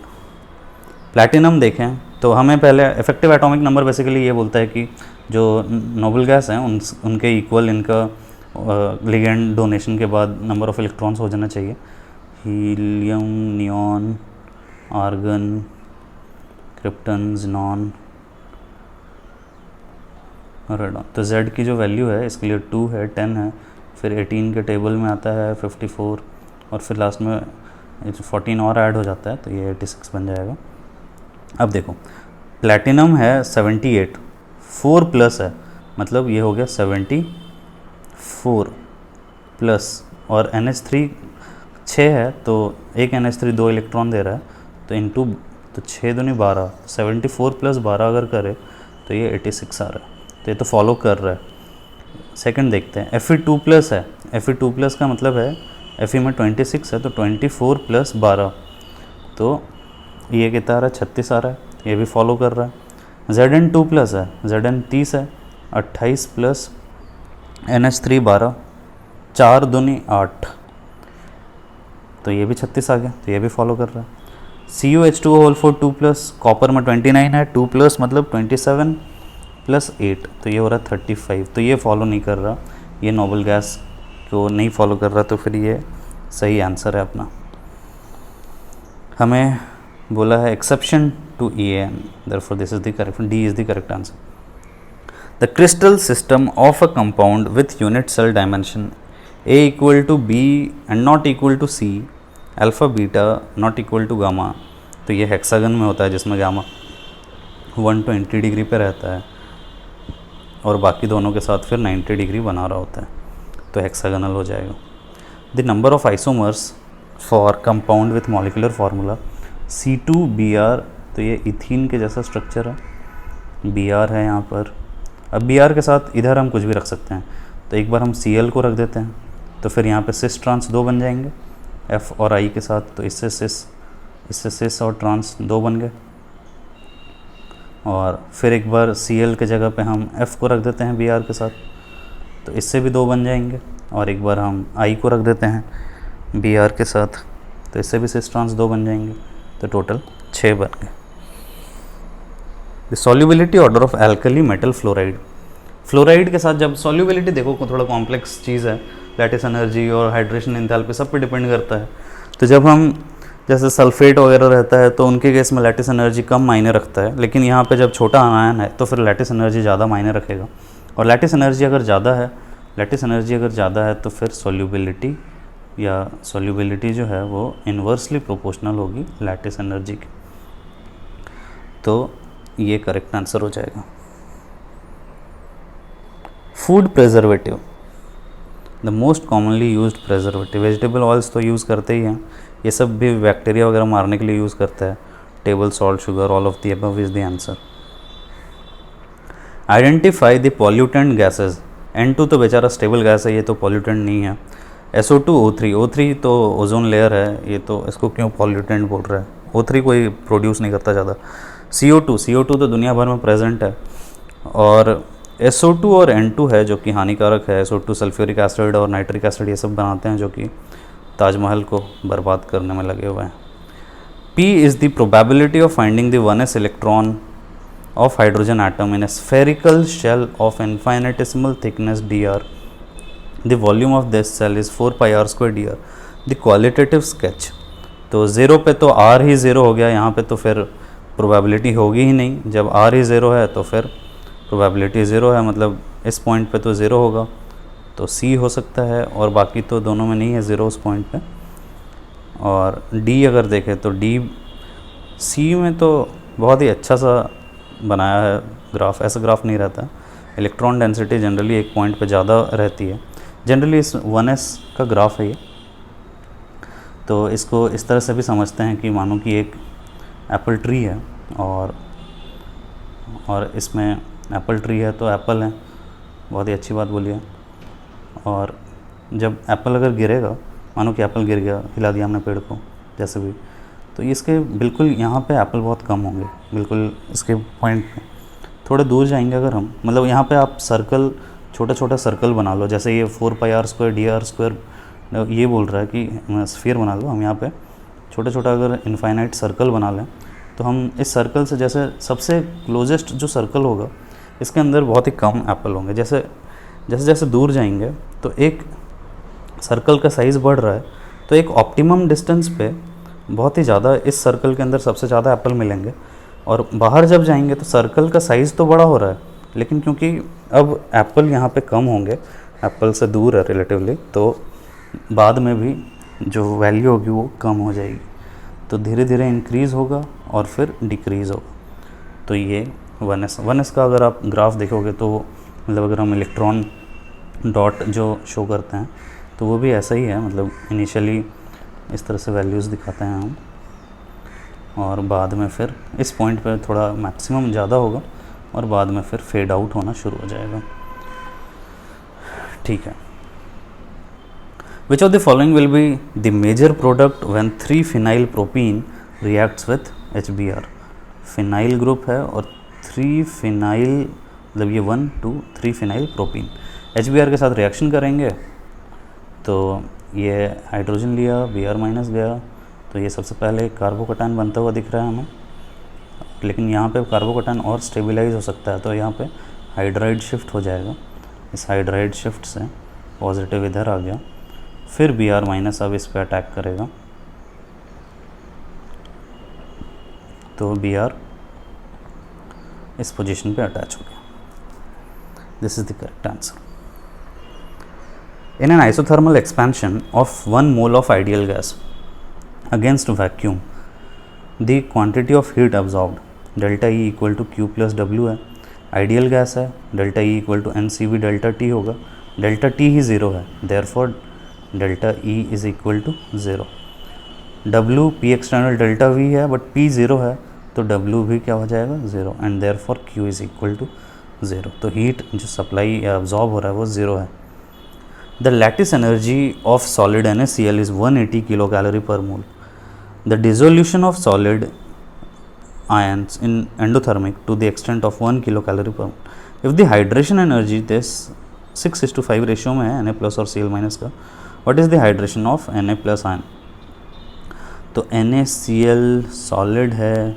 Platinum देखें तो हमें पहले इफेक्टिव एटॉमिक नंबर बेसिकली ये बोलता है कि जो नोबल गैस हैं उनके इक्वल इनका लिगेंड डोनेशन के बाद नंबर ऑफ इलेक्ट्रॉन्स हो जाना चाहिए। Helium, neon, argon, krypton, xenon, radon. तो Z की जो वैल्यू है इसके लिए 2 है, 10 है, फिर 18 के टेबल में आता है 54 और फिर लास्ट में 14 और ऐड हो जाता है तो ये 86 बन जाएगा। अब देखो प्लैटिनम है 78, 4 प्लस है मतलब ये हो गया 74 प्लस, और NH3 6 है तो एक NH3 2 इलेक्ट्रॉन दे रहा है तो इनटू तो 6 दूनी 12, 74 प्लस 12 अगर करे तो ये 86 आ रहा है। तो ये तो फॉलो कर रहा है। सेकंड देखते हैं, Fe2 प्लस है। Fe2 प्लस का मतलब है Fe में 26 है तो 24 प्लस 12 तो ये कितना आ रहा है 36 आ रहा है, ये भी फॉलो कर रहा है। Zn2 प्लस है, Zn 30 है, 28 प्लस NH3 12, 4 दूनी 8 तो ये भी 36 आ गया, तो ये भी फॉलो कर रहा है। CuH2O4 2 प्लस, कॉपर में 29 है, 2 प्लस मतलब 27 प्लस 8 तो ये हो रहा है 35, तो ये फॉलो नहीं कर रहा, ये नोबल गैस को नहीं फॉलो कर रहा, तो फिर ये सही आंसर है अपना। हमें बोला है exception to EAN, therefore this is the correct, D is the correct answer. The crystal system of a compound with unit cell dimension A equal to B and not equal to C, alpha beta not equal to gamma, तो ये हेक्सागन में होता है जिसमें गामा 120 डिग्री पे रहता है और बाकी दोनों के साथ फिर 90 डिग्री बना रहा होता है, तो हेक्सागनल हो जाएगा। The number of isomers for compound with molecular formula C2Br, तो ये इथीन के जैसा स्ट्रक्चर है, Br है यहाँ पर। अब Br के साथ इधर हम कुछ भी रख सकते हैं, तो एक बार हम Cl को रख देते हैं तो फिर यहाँ पे सिस ट्रांस 2 बन जाएंगे F और I के साथ, तो इससे सिस और ट्रांस 2 बन गए। और फिर एक बार Cl के जगह पे हम F को रख देते हैं Br के साथ, तो इससे भी 2 बन जाएंगे। और एक बार हम I को रख देते हैं Br के साथ, तो इससे भी सिस ट्रांस 2 बन जाएंगे, तो टोटल 6 बन गए। The solubility order of alkali metal fluoride. Fluoride के साथ जब सॉल्युबिलिटी देखो थोड़ा कॉम्प्लेक्स चीज़ है, लैटिस एनर्जी और हाइड्रेशन एंथैल्पी सब पे डिपेंड करता है। तो जब हम जैसे सल्फेट वगैरह रहता है तो उनके केस में लैटिस एनर्जी कम मायने रखता है, लेकिन यहाँ पे जब छोटा आयन है तो फिर लैटिस एनर्जी ज़्यादा मायने रखेगा। और लैटिस एनर्जी अगर ज़्यादा है तो फिर सॉल्युबिलिटी जो है वो इन्वर्सली प्रोपोर्शनल होगी लैटिस एनर्जी की, तो ये करेक्ट आंसर हो जाएगा। Food preservative, the most commonly used preservative. Vegetable oils तो यूज़ करते ही हैं, ये सब भी बैक्टीरिया वगैरह मारने के लिए यूज़ करता है। Table salt, sugar, all of the above is the answer. Identify the pollutant gases. N2 तो बेचारा स्टेबल गैस है, ये तो पॉल्यूटेंट नहीं है। SO2, O3 तो ओजोन लेयर है, ये तो इसको क्यों पॉल्यूटेंट बोल रहा है, O3 कोई प्रोड्यूस नहीं करता ज़्यादा। CO2 तो दुनिया भर में प्रेजेंट है। और SO2 और N2 है जो कि हानिकारक है। SO2 सल्फ्यूरिक एसिड और नाइट्रिक एसिड ये सब बनाते हैं जो कि ताजमहल को बर्बाद करने में लगे हुए हैं। P is the probability of finding the 1s electron of hydrogen atom in a spherical shell of infinitesimal thickness dr. The volume of this cell is 4 pi r square dr. The qualitative sketch, तो 0 पे तो r ही 0 हो गया, यहाँ पे तो फिर प्रोबेबिलिटी होगी ही नहीं। जब r ही 0 है तो फिर प्रोबेबिलिटी 0 है, मतलब इस पॉइंट पे तो 0 होगा, तो C हो सकता है, और बाकी तो दोनों में नहीं है 0 उस पॉइंट पे। और D अगर देखें तो D C में तो बहुत ही अच्छा सा बनाया है ग्राफ, ऐसा ग्राफ नहीं रहता। इलेक्ट्रॉन डेंसिटी जनरली एक पॉइंट पे ज़्यादा रहती है, जनरली इस 1s का ग्राफ है ये। तो इसको इस तरह से भी समझते हैं कि मानो कि एक एप्पल ट्री है और इसमें एप्पल ट्री है तो एप्पल है, बहुत ही अच्छी बात बोली है। और जब एप्पल अगर गिरेगा, मानो कि एप्पल गिर गया, हिला दिया हमने पेड़ को जैसे भी, तो इसके बिल्कुल यहाँ पे एप्पल बहुत कम होंगे, बिल्कुल इसके पॉइंट पे थोड़े दूर जाएंगे अगर हम, मतलब यहाँ पे आप सर्कल, छोटा सर्कल बना लो, जैसे ये 4 pi r square dr square ये बोल रहा है कि स्फीयर बना लो हम यहाँ पे, छोटा छोटा अगर इनफाइनाइट सर्कल बना लें तो हम इस सर्कल से जैसे सबसे क्लोजेस्ट जो सर्कल होगा इसके अंदर बहुत ही कम एप्पल होंगे। जैसे जैसे जैसे दूर जाएंगे तो एक सर्कल का साइज़ बढ़ रहा है, तो एक ऑप्टिमम डिस्टेंस पे बहुत ही ज़्यादा इस सर्कल के अंदर सबसे ज़्यादा एप्पल मिलेंगे। और बाहर जब जाएंगे तो सर्कल का साइज़ तो बड़ा हो रहा है, लेकिन क्योंकि अब एप्पल यहाँ पे कम होंगे, एप्पल से दूर है रिलेटिवली, तो बाद में भी जो वैल्यू होगी वो कम हो जाएगी। तो धीरे धीरे इंक्रीज़ होगा और फिर डिक्रीज़ होगा। तो ये 1s का अगर आप ग्राफ देखोगे तो मतलब अगर हम इलेक्ट्रॉन डॉट जो शो करते हैं तो वो भी ऐसा ही है, मतलब इनिशियली इस तरह से वैल्यूज़ दिखाते हैं हम, और बाद में फिर इस पॉइंट पर थोड़ा मैक्सिमम ज़्यादा होगा और बाद में फिर फेड आउट होना शुरू हो जाएगा। ठीक है। Which of the following will be the major product when 3-phenyl propene reacts with HBr? Phenyl group है और 3-phenyl मतलब ये 1 2 3-phenyl propene HBr के साथ रिएक्शन करेंगे तो ये हाइड्रोजन लिया, Br माइनस गया, तो ये सबसे पहले कार्बोकटायन बनता हुआ दिख रहा है हमें, लेकिन यहाँ पे कार्बोकटायन और स्टेबलाइज हो सकता है, तो यहाँ पे हाइड्राइड शिफ्ट हो जाएगा। इस हाइड्राइड शिफ्ट से पॉजिटिव इधर आ गया, फिर Br माइनस अब इस पर अटैक करेगा, तो Br इस पोजीशन पे अटैच हो गया। This is the correct answer. In an isothermal expansion of 1 mole of ideal gas against vacuum, the quantity of heat absorbed delta E equal to Q plus W है, आइडियल गैस है, delta E equal to NCV delta T होगा, डेल्टा T ही ज़ीरो है, therefore delta E is equal to zero. W P external delta V है बट P ज़ीरो है, तो W भी क्या हो जाएगा zero, and therefore Q is equal to zero. तो हीट जो सप्लाई या अब्जॉर्ब हो रहा है वो ज़ीरो है। The lattice energy of solid NaCl is 180 kilocalorie per mole. The dissolution of solid ions in endothermic to the extent of 1 kilocalorie per mole. If the hydration energy this 6:5 ratio में है Na प्लस और Cl माइनस का, what is the hydration of Na plus ion? तो NaCl सॉलिड है,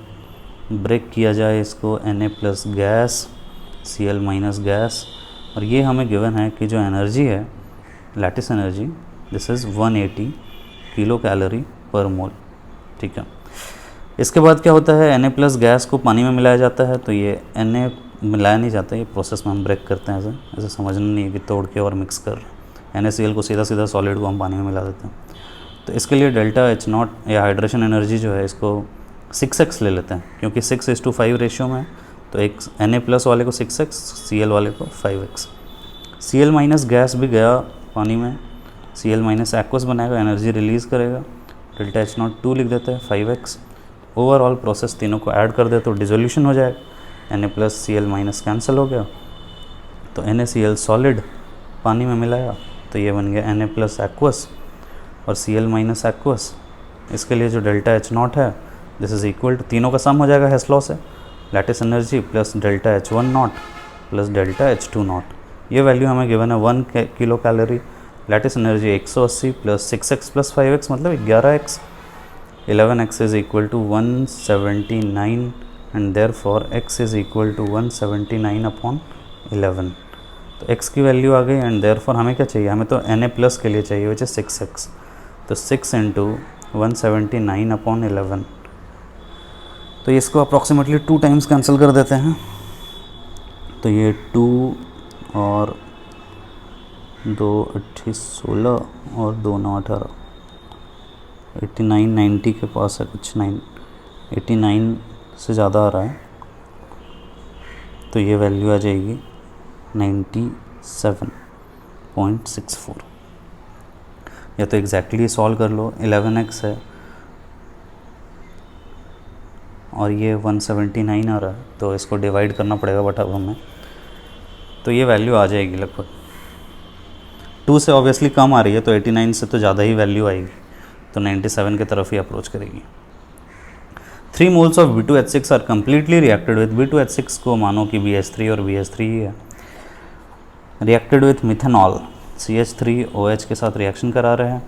ब्रेक किया जाए इसको Na plus gas, Cl minus gas, और ये हमें गिवन है कि जो एनर्जी है lattice energy this is 180 kilo calorie पर मोल। ठीक है। इसके बाद क्या होता है, Na प्लस गैस को पानी में मिलाया जाता है, तो ये Na मिलाया नहीं जाता, ये प्रोसेस में हम ब्रेक करते हैं। ऐसे समझना नहीं है कि तोड़ के और मिक्स कर रहे हैं। NaCl को सीधा सीधा सॉलिड को हम पानी में मिला देते हैं। तो इसके लिए डेल्टा H0 या हाइड्रेशन एनर्जी जो है इसको 6x ले लेते हैं, क्योंकि 6:5 रेशियो में है, तो एक Na प्लस वाले को 6x, Cl वाले को 5x। Cl माइनस गैस भी गया पानी में, Cl माइनस एक्वस बनाएगा, एनर्जी रिलीज़ करेगा, डेल्टा H0 2 लिख देते हैं 5x। ओवरऑल प्रोसेस तीनों को ऐड कर दे तो डिसोल्यूशन हो जाएगा, Na plus Cl minus cancel हो गया, तो NaCl सॉलिड पानी में मिलाया तो ये बन गया Na प्लस एक्वस और Cl माइनस एक्वस। इसके लिए जो डेल्टा H0 है दिस इज़ इक्वल टू, तीनों का सम हो जाएगा हेस लॉ से, lattice energy plus delta H1 not plus delta H2 not. ये वैल्यू हमें गिवन है 1 kilo calorie, lattice energy 180 plus 6x plus 5x मतलब 11x, 11x is equal to 179 and therefore x is equal to 179 upon 11। तो x की वैल्यू आ गई एंड देयरफॉर हमें क्या चाहिए, हमें तो Na प्लस के लिए चाहिए विच इज 6x, तो 6 इंटू 179 अपॉन 11, तो इसको अप्रॉक्सीमेटली 2 टाइम्स कैंसिल कर देते हैं, तो ये 2 और 2 8 16 और 2 9 18, 89 90 के पास है कुछ, 89 से ज़्यादा आ रहा है, तो ये वैल्यू आ जाएगी 97.64। या तो एग्जैक्टली सॉल्व कर लो, 11x है और ये 179 आ रहा है, तो इसको डिवाइड करना पड़ेगा बटा हमें, तो ये वैल्यू आ जाएगी लगभग 2 से ऑब्वियसली कम आ रही है, तो 89 से तो ज़्यादा ही वैल्यू आएगी, तो 97 की तरफ ही अप्रोच करेगी। 3 moles of B2H6 are completely reacted with, B2H6 को मानो कि BH3 और BH3 ही है, रिएक्टेड विथ मिथेनॉल CH3OH के साथ रिएक्शन करा रहे हैं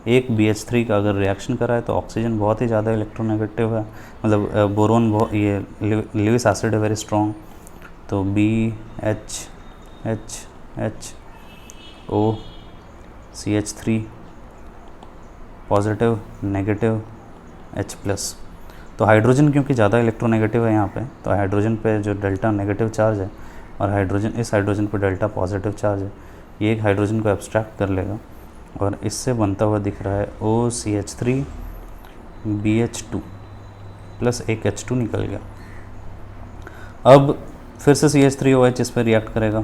एक BH3 का अगर रिएक्शन करा है तो ऑक्सीजन बहुत ही ज़्यादा इलेक्ट्रोनेगेटिव है, मतलब बोरोन ये लिविस एसिड है वेरी स्ट्रॉन्ग, तो BHHHO पॉजिटिव नेगेटिव H+। तो हाइड्रोजन क्योंकि ज़्यादा इलेक्ट्रोनेगेटिव है यहाँ पे, तो हाइड्रोजन पे जो डेल्टा नेगेटिव चार्ज है और इस हाइड्रोजन पे डेल्टा पॉजिटिव चार्ज है, ये एक हाइड्रोजन को एब्स्ट्रैक्ट कर लेगा और इससे बनता हुआ दिख रहा है OCH3 BH2 प्लस एक H2 निकल गया। अब फिर से CH3OH इस पर रिएक्ट करेगा,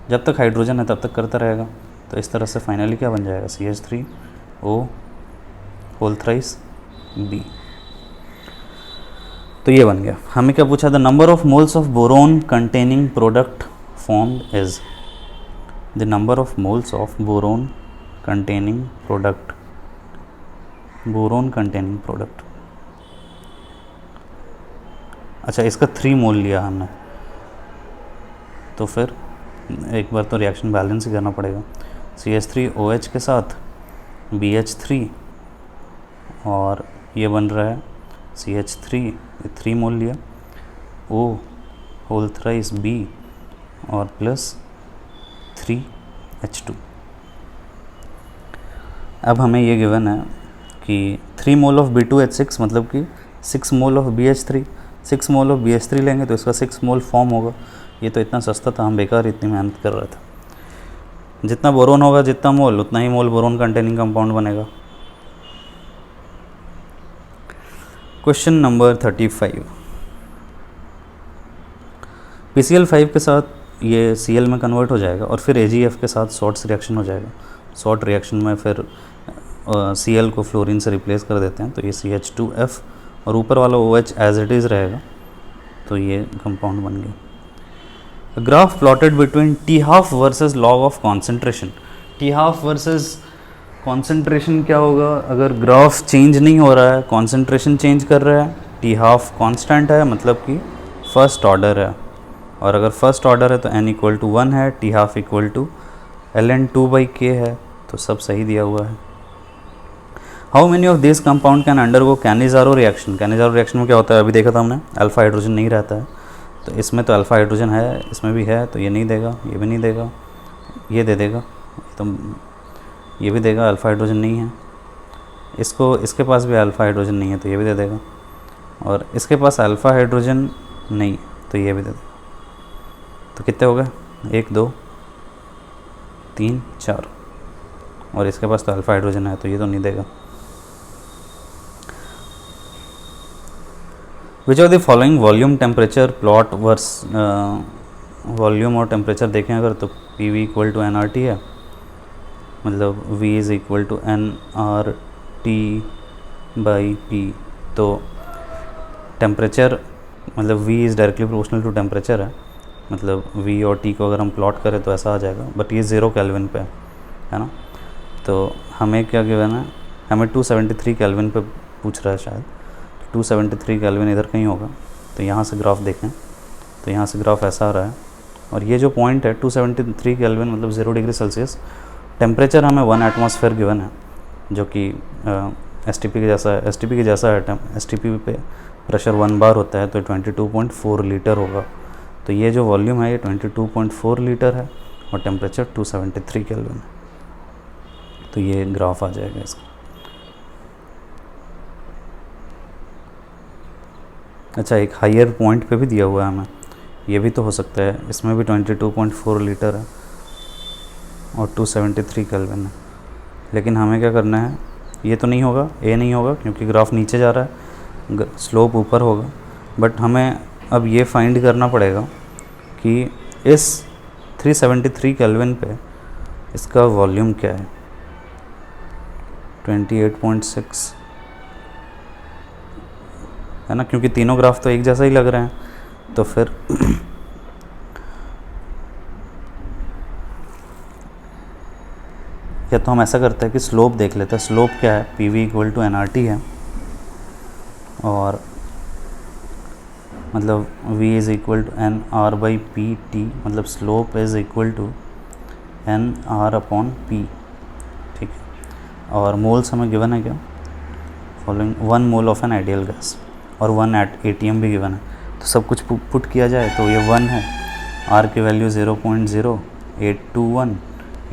जब तक हाइड्रोजन है तब तक करता रहेगा। तो इस तरह से फाइनली क्या बन जाएगा, CH3O होल थ्राइस B। तो ये बन गया। हमें क्या पूछा, the number of moles of boron containing product formed is, the number of moles of boron containing product, अच्छा इसका 3 मोल लिया हमने, तो फिर एक बार तो रिएक्शन बैलेंस ही करना पड़ेगा। CH3OH के साथ BH3 और ये बन रहा है CH3, 3 मोल लिया, O होल थ्राइस B और प्लस 3H2। अब हमें ये गिवन है कि 3 मोल ऑफ B2H6 मतलब कि 6 mole of BH3, 6 mole of BH3 लेंगे तो इसका 6 मोल फॉर्म होगा। ये तो इतना सस्ता था, हम बेकार इतनी मेहनत कर रहा था। जितना बोरोन होगा जितना मोल, उतना ही मोल बोरोन कंटेनिंग कंपाउंड बनेगा। क्वेश्चन नंबर 35, PCl5 के साथ ये Cl में कन्वर्ट हो जाएगा और फिर AgF के साथ शॉर्ट्स रिएक्शन हो जाएगा। शॉर्ट रिएक्शन में फिर Cl को फ्लोरीन से रिप्लेस कर देते हैं, तो ये CH2F और ऊपर वाला OH एज इट इज़ रहेगा, तो ये कंपाउंड बन गया। Graph plotted between T12 versus log of concentration. T12 versus concentration क्या होगा, अगर ग्राफ चेंज नहीं हो रहा है, कॉन्सेंट्रेशन चेंज कर रहा है, T12 कांस्टेंट है मतलब कि फर्स्ट ऑर्डर है, और अगर फर्स्ट ऑर्डर है तो n इक्वल टू 1 है, T12 इक्वल टू ln2/k है, तो सब सही दिया हुआ है। How many of this compound can undergo Cannizzaro reaction. Cannizzaro reaction में क्या होता है, अभी देखा था हमने, अल्फा हाइड्रोजन नहीं रहता है, तो इसमें तो अल्फा हाइड्रोजन है, इसमें भी है, तो ये नहीं देगा, ये भी नहीं देगा, ये दे देगा, तो ये भी देगा, अल्फा हाइड्रोजन नहीं है, इसके पास भी अल्फा हाइड्रोजन नहीं है, तो ये भी दे देगा, और इसके पास अल्फा हाइड्रोजन नहीं, तो ये भी दे देगा। तो कितने हो गए, 1 2 3 4, और इसके पास तो अल्फा हाइड्रोजन है, तो ये तो नहीं देगा। Which of the following volume temperature plot versus, volume और टेम्परेचर देखें अगर, तो PV इक्वल टू nRT है, मतलब V is equal to nRT/P। तो टेम्परेचर मतलब V is directly proportional to temperature है, मतलब V और T को अगर हम प्लॉट करें तो ऐसा आ जाएगा, बट ये 0 केल्विन पे है ना। तो हमें क्या गिवन है, हमें 273 केल्विन पे पूछ रहा है शायद, 273 केल्विन इधर कहीं होगा, तो यहाँ से ग्राफ देखें तो यहाँ से ग्राफ ऐसा आ रहा है, और ये जो पॉइंट है 273 केल्विन मतलब 0 डिग्री सेल्सियस। टेम्परेचर हमें 1 एटमॉस्फेयर गिवन है, जो कि STP के जैसा है, STP के जैसा है। STP पे प्रेशर 1 बार होता है, तो 22.4 लीटर होगा। तो ये जो वॉल्यूम है ये 22.4 लीटर है और टेम्परेचर 273 केल्विन है, तो ये ग्राफ आ जाएगा इसका। अच्छा, एक हायर पॉइंट पे भी दिया हुआ है हमें, ये भी तो हो सकता है, इसमें भी 22.4 लीटर है और 273 केल्विन है, लेकिन हमें क्या करना है, ये तो नहीं होगा, ए नहीं होगा क्योंकि ग्राफ नीचे जा रहा है, स्लोप ऊपर होगा, बट हमें अब ये फाइंड करना पड़ेगा कि इस 373 केल्विन पे इसका वॉल्यूम क्या है, 28.6 है ना, क्योंकि तीनों ग्राफ तो एक जैसा ही लग रहे हैं। तो फिर या तो हम ऐसा करते हैं कि स्लोप देख लेते हैं, स्लोप क्या है, PV इक्वल टू nRT है, और मतलब V is equal to NR/PT, मतलब slope is equal to NR/P, ठीक है। और मोल्स हमें गिवन है क्या, following 1 mole of an ideal gas और 1 ATM भी गिवन है, तो सब कुछ पुट किया जाए तो ये 1 है, R की वैल्यू 0.0821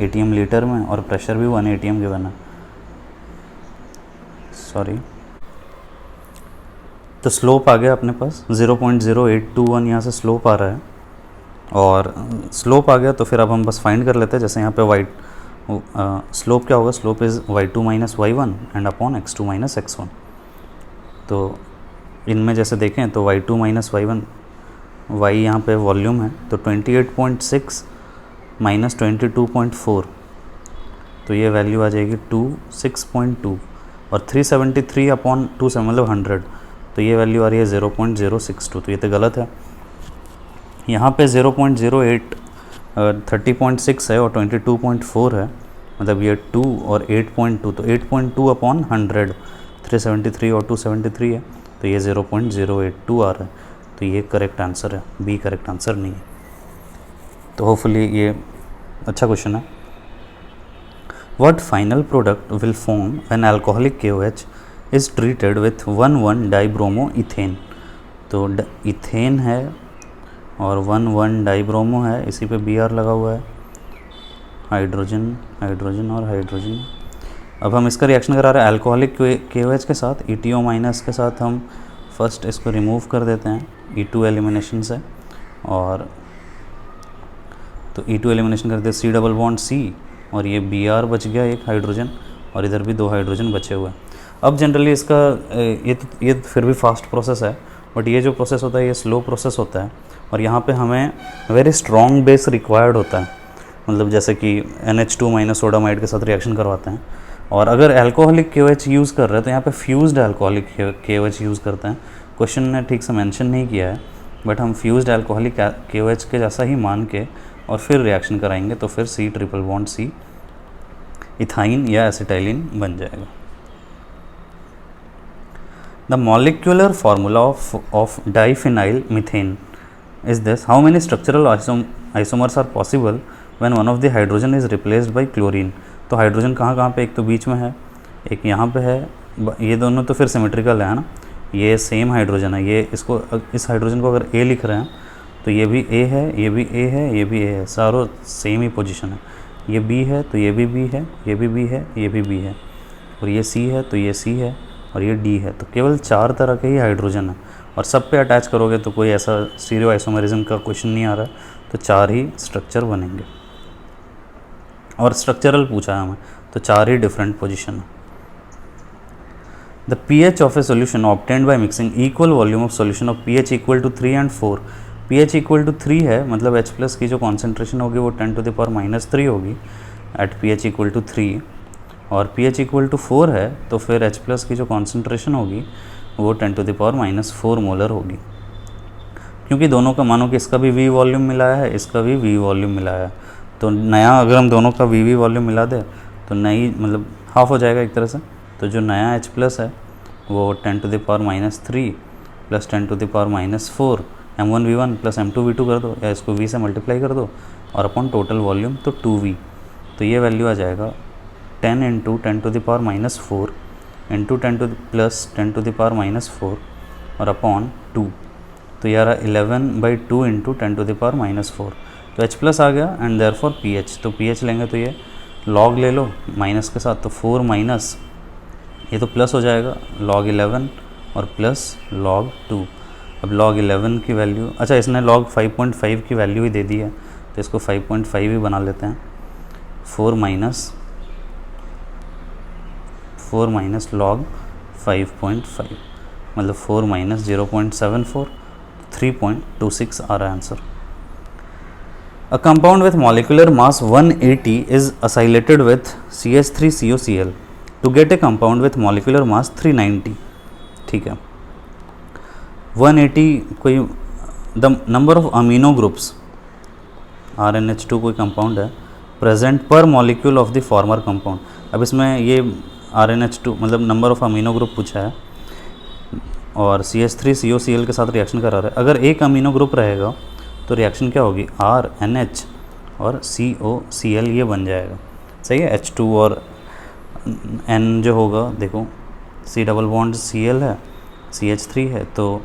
ATM लीटर में और प्रेशर भी 1 ATM गिवन है, सॉरी। तो स्लोप आ गया अपने पास 0.0821, यहाँ से स्लोप आ रहा है और स्लोप आ गया तो फिर अब हम बस फाइंड कर लेते हैं। जैसे यहाँ पे वाइट स्लोप क्या होगा, slope is y2 minus y1 and upon x2 minus x1। तो इनमें जैसे देखें तो y2 माइनस y1, y यहाँ पे वॉल्यूम है तो 28.6 माइनस 22.4, तो ये वैल्यू आ जाएगी 6.2 और 373 अपॉन 2 से मतलब 100, तो ये वैल्यू आ रही है 0.062, तो ये तो गलत है। यहाँ पे 0.08 30.6 है और 22.4 है, मतलब ये 2 और 8.2, तो 8.2 अपॉन 100, 373 और 273 है, तो ये 0.082 आ रहा है, तो ये करेक्ट आंसर है, बी करेक्ट आंसर नहीं है। तो होपफुली ये अच्छा क्वेश्चन है। What final product will form when alcoholic KOH is treated with 1,1-dibromoethane? तो इथेन है और 1,1-डाइब्रोमो है, इसी पे Br लगा हुआ है, हाइड्रोजन हाइड्रोजन और हाइड्रोजन। अब हम इसका रिएक्शन करा रहे हैं अल्कोहलिक KOH के साथ, ETO माइनस के साथ हम फर्स्ट इसको रिमूव कर देते हैं E2 एलिमिनेशन से, और तो E2 एलिमिनेशन करते C डबल बॉन्ड C और ये Br बच गया एक हाइड्रोजन और इधर भी 2 हाइड्रोजन बचे हुए हैं। अब जनरली इसका ये तो फिर भी फास्ट प्रोसेस है, बट ये जो प्रोसेस होता है ये स्लो प्रोसेस होता है और यहाँ पे हमें वेरी स्ट्रॉन्ग बेस रिक्वायर्ड होता है, मतलब जैसे कि NH2 माइनस सोडामाइड के साथ रिएक्शन करवाते हैं। और अगर अल्कोहलिक KOH यूज़ कर रहे हैं तो यहाँ पे फ्यूज्ड अल्कोहलिक KOH यूज़ करते हैं। क्वेश्चन ने ठीक से मेंशन नहीं किया है, बट हम फ्यूज्ड अल्कोहलिक KOH के जैसा ही मान के और फिर रिएक्शन कराएंगे तो फिर C triple bond C ethyne या एसिटाइलिन बन जाएगा। The molecular formula of diphenyl methane is this, how many structural isomers are possible when one of the hydrogen is replaced by chlorine. तो हाइड्रोजन कहाँ पे, एक तो बीच में है, एक यहाँ पे है, ये दोनों तो फिर सिमेट्रिकल है ना, ये सेम हाइड्रोजन है, ये इसको इस हाइड्रोजन को अगर A लिख रहे हैं तो ये भी A है, ये भी A है, ये भी A है, सारों सेम ही पोजीशन है। ये B है तो ये भी B है, ये भी B है, ये भी B है, और ये C है तो ये C है और ये D है। तो केवल 4 तरह के ही हाइड्रोजन है और सब पे अटैच करोगे तो कोई ऐसा स्टीरियो आइसोमेरिज्म का क्वेश्चन नहीं आ रहा, तो 4 ही स्ट्रक्चर बनेंगे। और स्ट्रक्चरल पूछा है हमें तो 4 ही डिफरेंट पोजीशन है। The pH of a solution obtained by mixing equal volume of solution of pH equal to 3 and 4। pH equal to 3 है, मतलब H प्लस की जो कॉन्सेंट्रेशन होगी वो 10⁻³ होगी एट pH इक्वल टू 3, और pH इक्वल टू 4 है तो फिर H प्लस की जो कॉन्सेंट्रेशन होगी वो 10⁻⁴ मोलर होगी। क्योंकि दोनों का मानो कि इसका भी V वॉल्यूम मिलाया है, इसका भी V वॉल्यूम मिलाया है, तो नया अगर हम दोनों का V वॉल्यूम मिला दें तो नई मतलब हाफ हो जाएगा एक तरह से। तो जो नया H प्लस है वो 10⁻³ प्लस 10⁻⁴ M1V1 प्लस M2V2 कर दो, या इसको V से मल्टीप्लाई कर दो और अपॉन टोटल वॉल्यूम तो 2V, तो ये वैल्यू आ जाएगा 10 × 10⁻⁴ इंटू 10 प्लस 10⁻⁴ और अपॉन 2, तो यार 11/2 इंटू 10⁻⁴। तो H प्लस आ गया एंड देयरफॉर pH, तो pH लेंगे तो ये लॉग ले लो माइनस के साथ, तो 4 माइनस ये तो प्लस हो जाएगा log 11 और प्लस log 2। अब log 11 की वैल्यू, अच्छा इसने log 5.5 की वैल्यू ही दे दी है तो इसको 5.5 ही बना लेते हैं। 4 माइनस log 5.5 मतलब 4 माइनस 0.74, 3.26 आ रहा है answer. A compound with molecular mass 180 is acylated with CH3COCl to get a compound with molecular mass 390। ठीक है, 180 कोई the number of amino groups RNH2 कोई कंपाउंड है प्रेजेंट पर molecule of the former compound. अब इसमें ये RNH2 मतलब नंबर ऑफ अमीनो ग्रुप पूछा है और CH3COCl के साथ रिएक्शन करा रहा है। अगर एक अमीनो ग्रुप रहेगा तो रिएक्शन क्या होगी, RNH और COCl ये बन जाएगा, सही है। H2 और N जो होगा देखो C डबल बॉन्ड Cl है, CH3 है, तो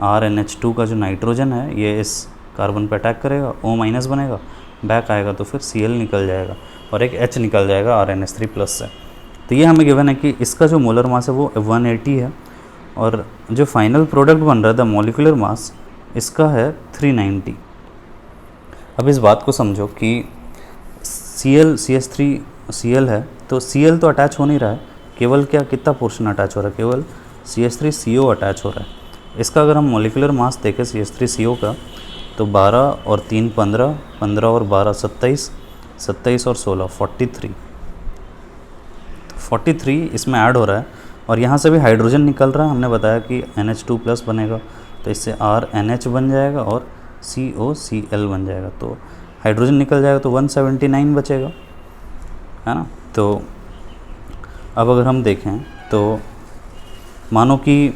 RNH2 का जो नाइट्रोजन है ये इस कार्बन पे अटैक करेगा, O माइनस बनेगा, बैक आएगा तो फिर Cl निकल जाएगा और एक H निकल जाएगा RNH3 प्लस से। तो ये हमें गिवन है कि इसका जो मोलर मास है वो 180 है और जो फाइनल प्रोडक्ट बन रहा है द मॉलिक्यूलर मास इसका है 390। अब इस बात को समझो कि Cl CH3 Cl है, तो Cl तो अटैच हो नहीं रहा है, केवल क्या कितना पोर्शन अटैच हो रहा है, केवल CH3CO अटैच हो रहा है। इसका अगर हम मॉलिक्यूलर मास देखें CH3CO का तो 12 और 3 15, 15 और 12 27, 27 और 16 43, 43 इसमें ऐड हो रहा है और यहाँ से भी हाइड्रोजन निकल रहा है। हमने बताया कि NH2 प्लस बनेगा तो इससे RNH बन जाएगा और COCl बन जाएगा, तो हाइड्रोजन निकल जाएगा तो 179 बचेगा, है ना। तो अब अगर हम देखें तो मानो कि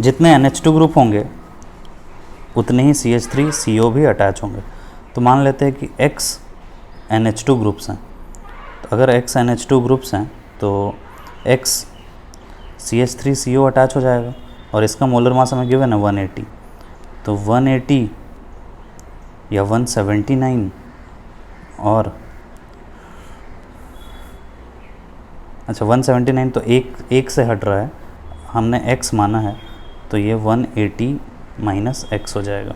जितने NH2 ग्रुप होंगे उतने ही CH3CO भी अटैच होंगे। तो मान लेते हैं कि X NH2 ग्रुप्स हैं, तो अगर X NH2 ग्रुप्स हैं तो X CH3CO अटैच हो जाएगा और इसका मोलर मास हमें गिवन है 180, तो 180 या 179 और अच्छा 179 तो एक से हट रहा है, हमने x माना है तो ये 180 माइनस x हो जाएगा।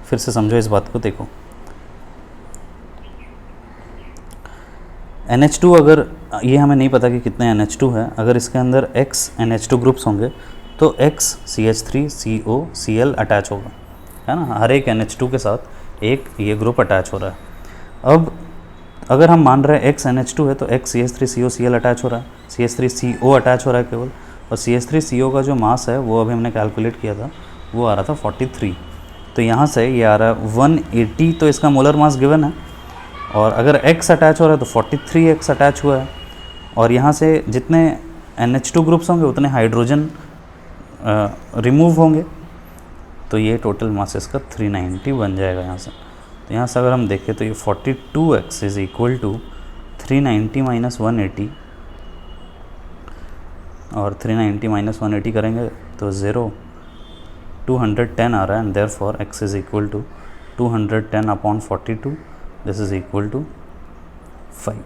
फिर से समझो इस बात को, देखो NH2 अगर ये हमें नहीं पता कि कितने NH2 है, अगर इसके अंदर x NH2 ग्रुप्स होंगे तो x CH3CO Cl अटैच होगा, है ना। हर एक NH2 के साथ एक ये ग्रुप अटैच हो रहा है। अब अगर हम मान रहे हैं x NH2 है तो x CH3CO Cl अटैच हो रहा है, CH3CO अटैच हो रहा है केवल, और CH3CO का जो मास है वो अभी हमने कैलकुलेट किया था वो आ रहा था 43, तो यहाँ से ये आ रहा है 180, तो इसका मोलर मास गिवन है। और अगर x अटैच हो रहा है तो 43x अटैच हुआ है और यहाँ से जितने NH2 ग्रुप्स होंगे उतने हाइड्रोजन रिमूव होंगे, तो ये टोटल मास इसका 390 बन जाएगा यहाँ से। तो यहाँ से अगर हम देखें तो ये 42x is equal to 390 minus 180, और 390 माइनस 180 करेंगे तो 210 आ रहा है, and therefore x is equal to 210 upon 42, this is equal to 5,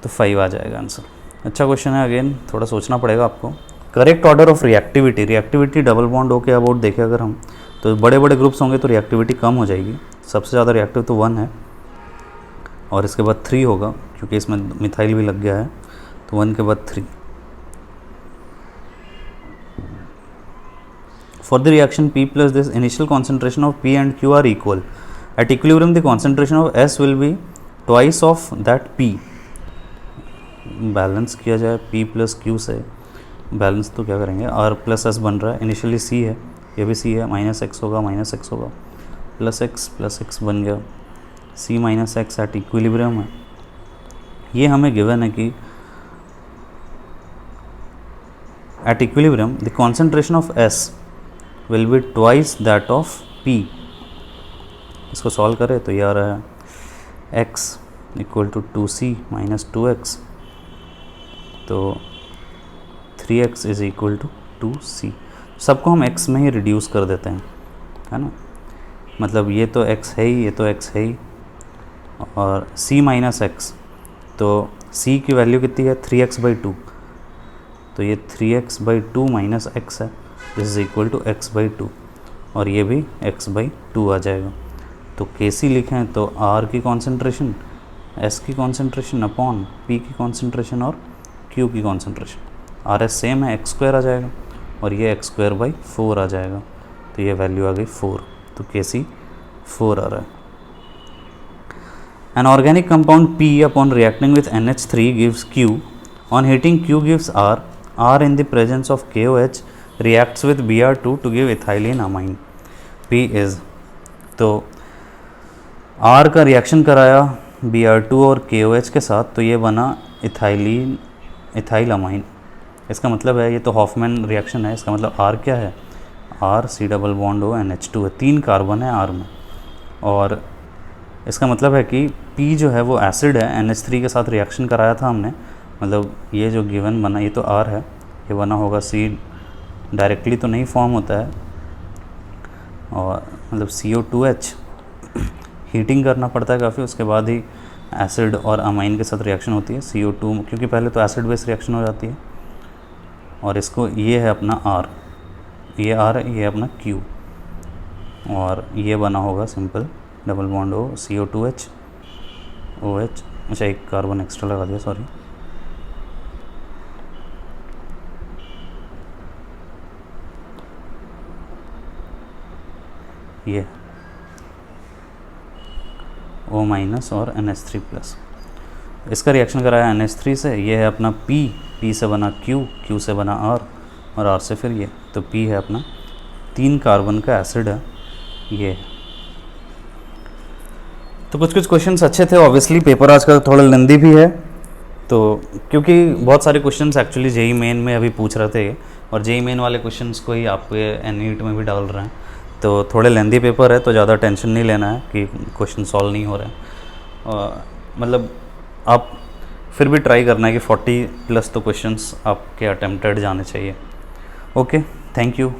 तो 5 आ जाएगा आंसर। अच्छा क्वेश्चन है, अगेन थोड़ा सोचना पड़ेगा आपको। Correct order of reactivity, reactivity double bond हो के अबाउट देखें अगर हम, तो बड़े बड़े ग्रुप्स होंगे तो रिएक्टिविटी कम हो जाएगी। सबसे ज़्यादा रिएक्टिव तो 1 है और इसके बाद 3 होगा क्योंकि इसमें मिथाइल भी लग गया है, तो 1 के बाद 3। For the reaction P plus this initial concentration of P and Q are equal. At equilibrium the concentration of S will be twice of that P. Balance किया जाए P plus Q से, बैलेंस तो क्या करेंगे, R plus S बन रहा है, इनिशियली C है, ये भी C है, माइनस एक्स होगा, माइनस एक्स होगा, प्लस एक्स बन गया, C minus x at equilibrium है। ये हमें गिवन है कि at equilibrium the concentration of S will be twice that of P। इसको सॉल्व करें तो ये आ रहा है x equal to 2c minus 2x, तो 3x is equal to 2c। सबको हम x में ही रिड्यूस कर देते हैं, है ना, मतलब ये तो x है ही, ये तो x है ही, और c माइनस एक्स, तो c की वैल्यू कितनी है 3x/2, तो ये 3x/2 माइनस x है, this is equal to x/2, और ये भी x/2 आ जाएगा। तो Kc लिखें तो R की कॉन्सेंट्रेशन, S की कॉन्सेंट्रेशन अपॉन P की कॉन्सेंट्रेशन और Q की कॉन्सेंट्रेशन, RS सेम है, x² आ जाएगा और ये x²/4 आ जाएगा, तो ये वैल्यू आ गई 4, तो Kc 4 आ रहा है। An organic compound P upon reacting with NH3 gives Q. On heating Q gives R. R in the presence of KOH reacts with Br2 to give ethylene amine. P is, तो R का रिएक्शन कराया Br2 और KOH के साथ, तो ये बना इथाइल अमाइन। इसका मतलब है ये तो हॉफमैन रिएक्शन है, इसका मतलब R क्या है, R C डबल बॉन्ड हो NH2 है, 3 कार्बन है R में, और इसका मतलब है कि P जो है वो एसिड है, NH3 के साथ रिएक्शन कराया था हमने, मतलब ये जो गिवन बना ये तो R है, ये बना होगा C, डायरेक्टली तो नहीं फॉर्म होता है, और मतलब CO2H हीटिंग करना पड़ता है काफ़ी, उसके बाद ही एसिड और अमाइन के साथ रिएक्शन होती है CO2, क्योंकि पहले तो एसिड बेस रिएक्शन हो जाती है। और इसको ये है अपना R, ये R है, ये अपना Q, और ये बना होगा simple double bond O, CO2H OH, अच्छा एक कार्बन एक्स्ट्रा लगा दिया, सॉरी। ये O माइनस और NH3 प्लस, इसका रिएक्शन कराया NH3 से, ये है अपना P से बना Q से बना R, और R से फिर ये, तो P है अपना 3 कार्बन का एसिड है ये। तो कुछ क्वेश्चंस अच्छे थे, ऑब्वियसली पेपर आज का थोड़ा लेंदी भी है, तो क्योंकि बहुत सारे क्वेश्चंस एक्चुअली जेई मेन में अभी पूछ रहे थे, और जेई मेन वाले क्वेश्चंस को ही आप NEET में भी डाल रहे हैं, तो थोड़े लेंदी पेपर है, तो ज़्यादा टेंशन नहीं लेना है कि क्वेश्चन सॉल्व नहीं हो रहे हैं। मतलब आप फिर भी ट्राई करना है कि 40 प्लस तो क्वेश्चंस आपके अटेम्प्टेड जाने चाहिए। Okay, thank you.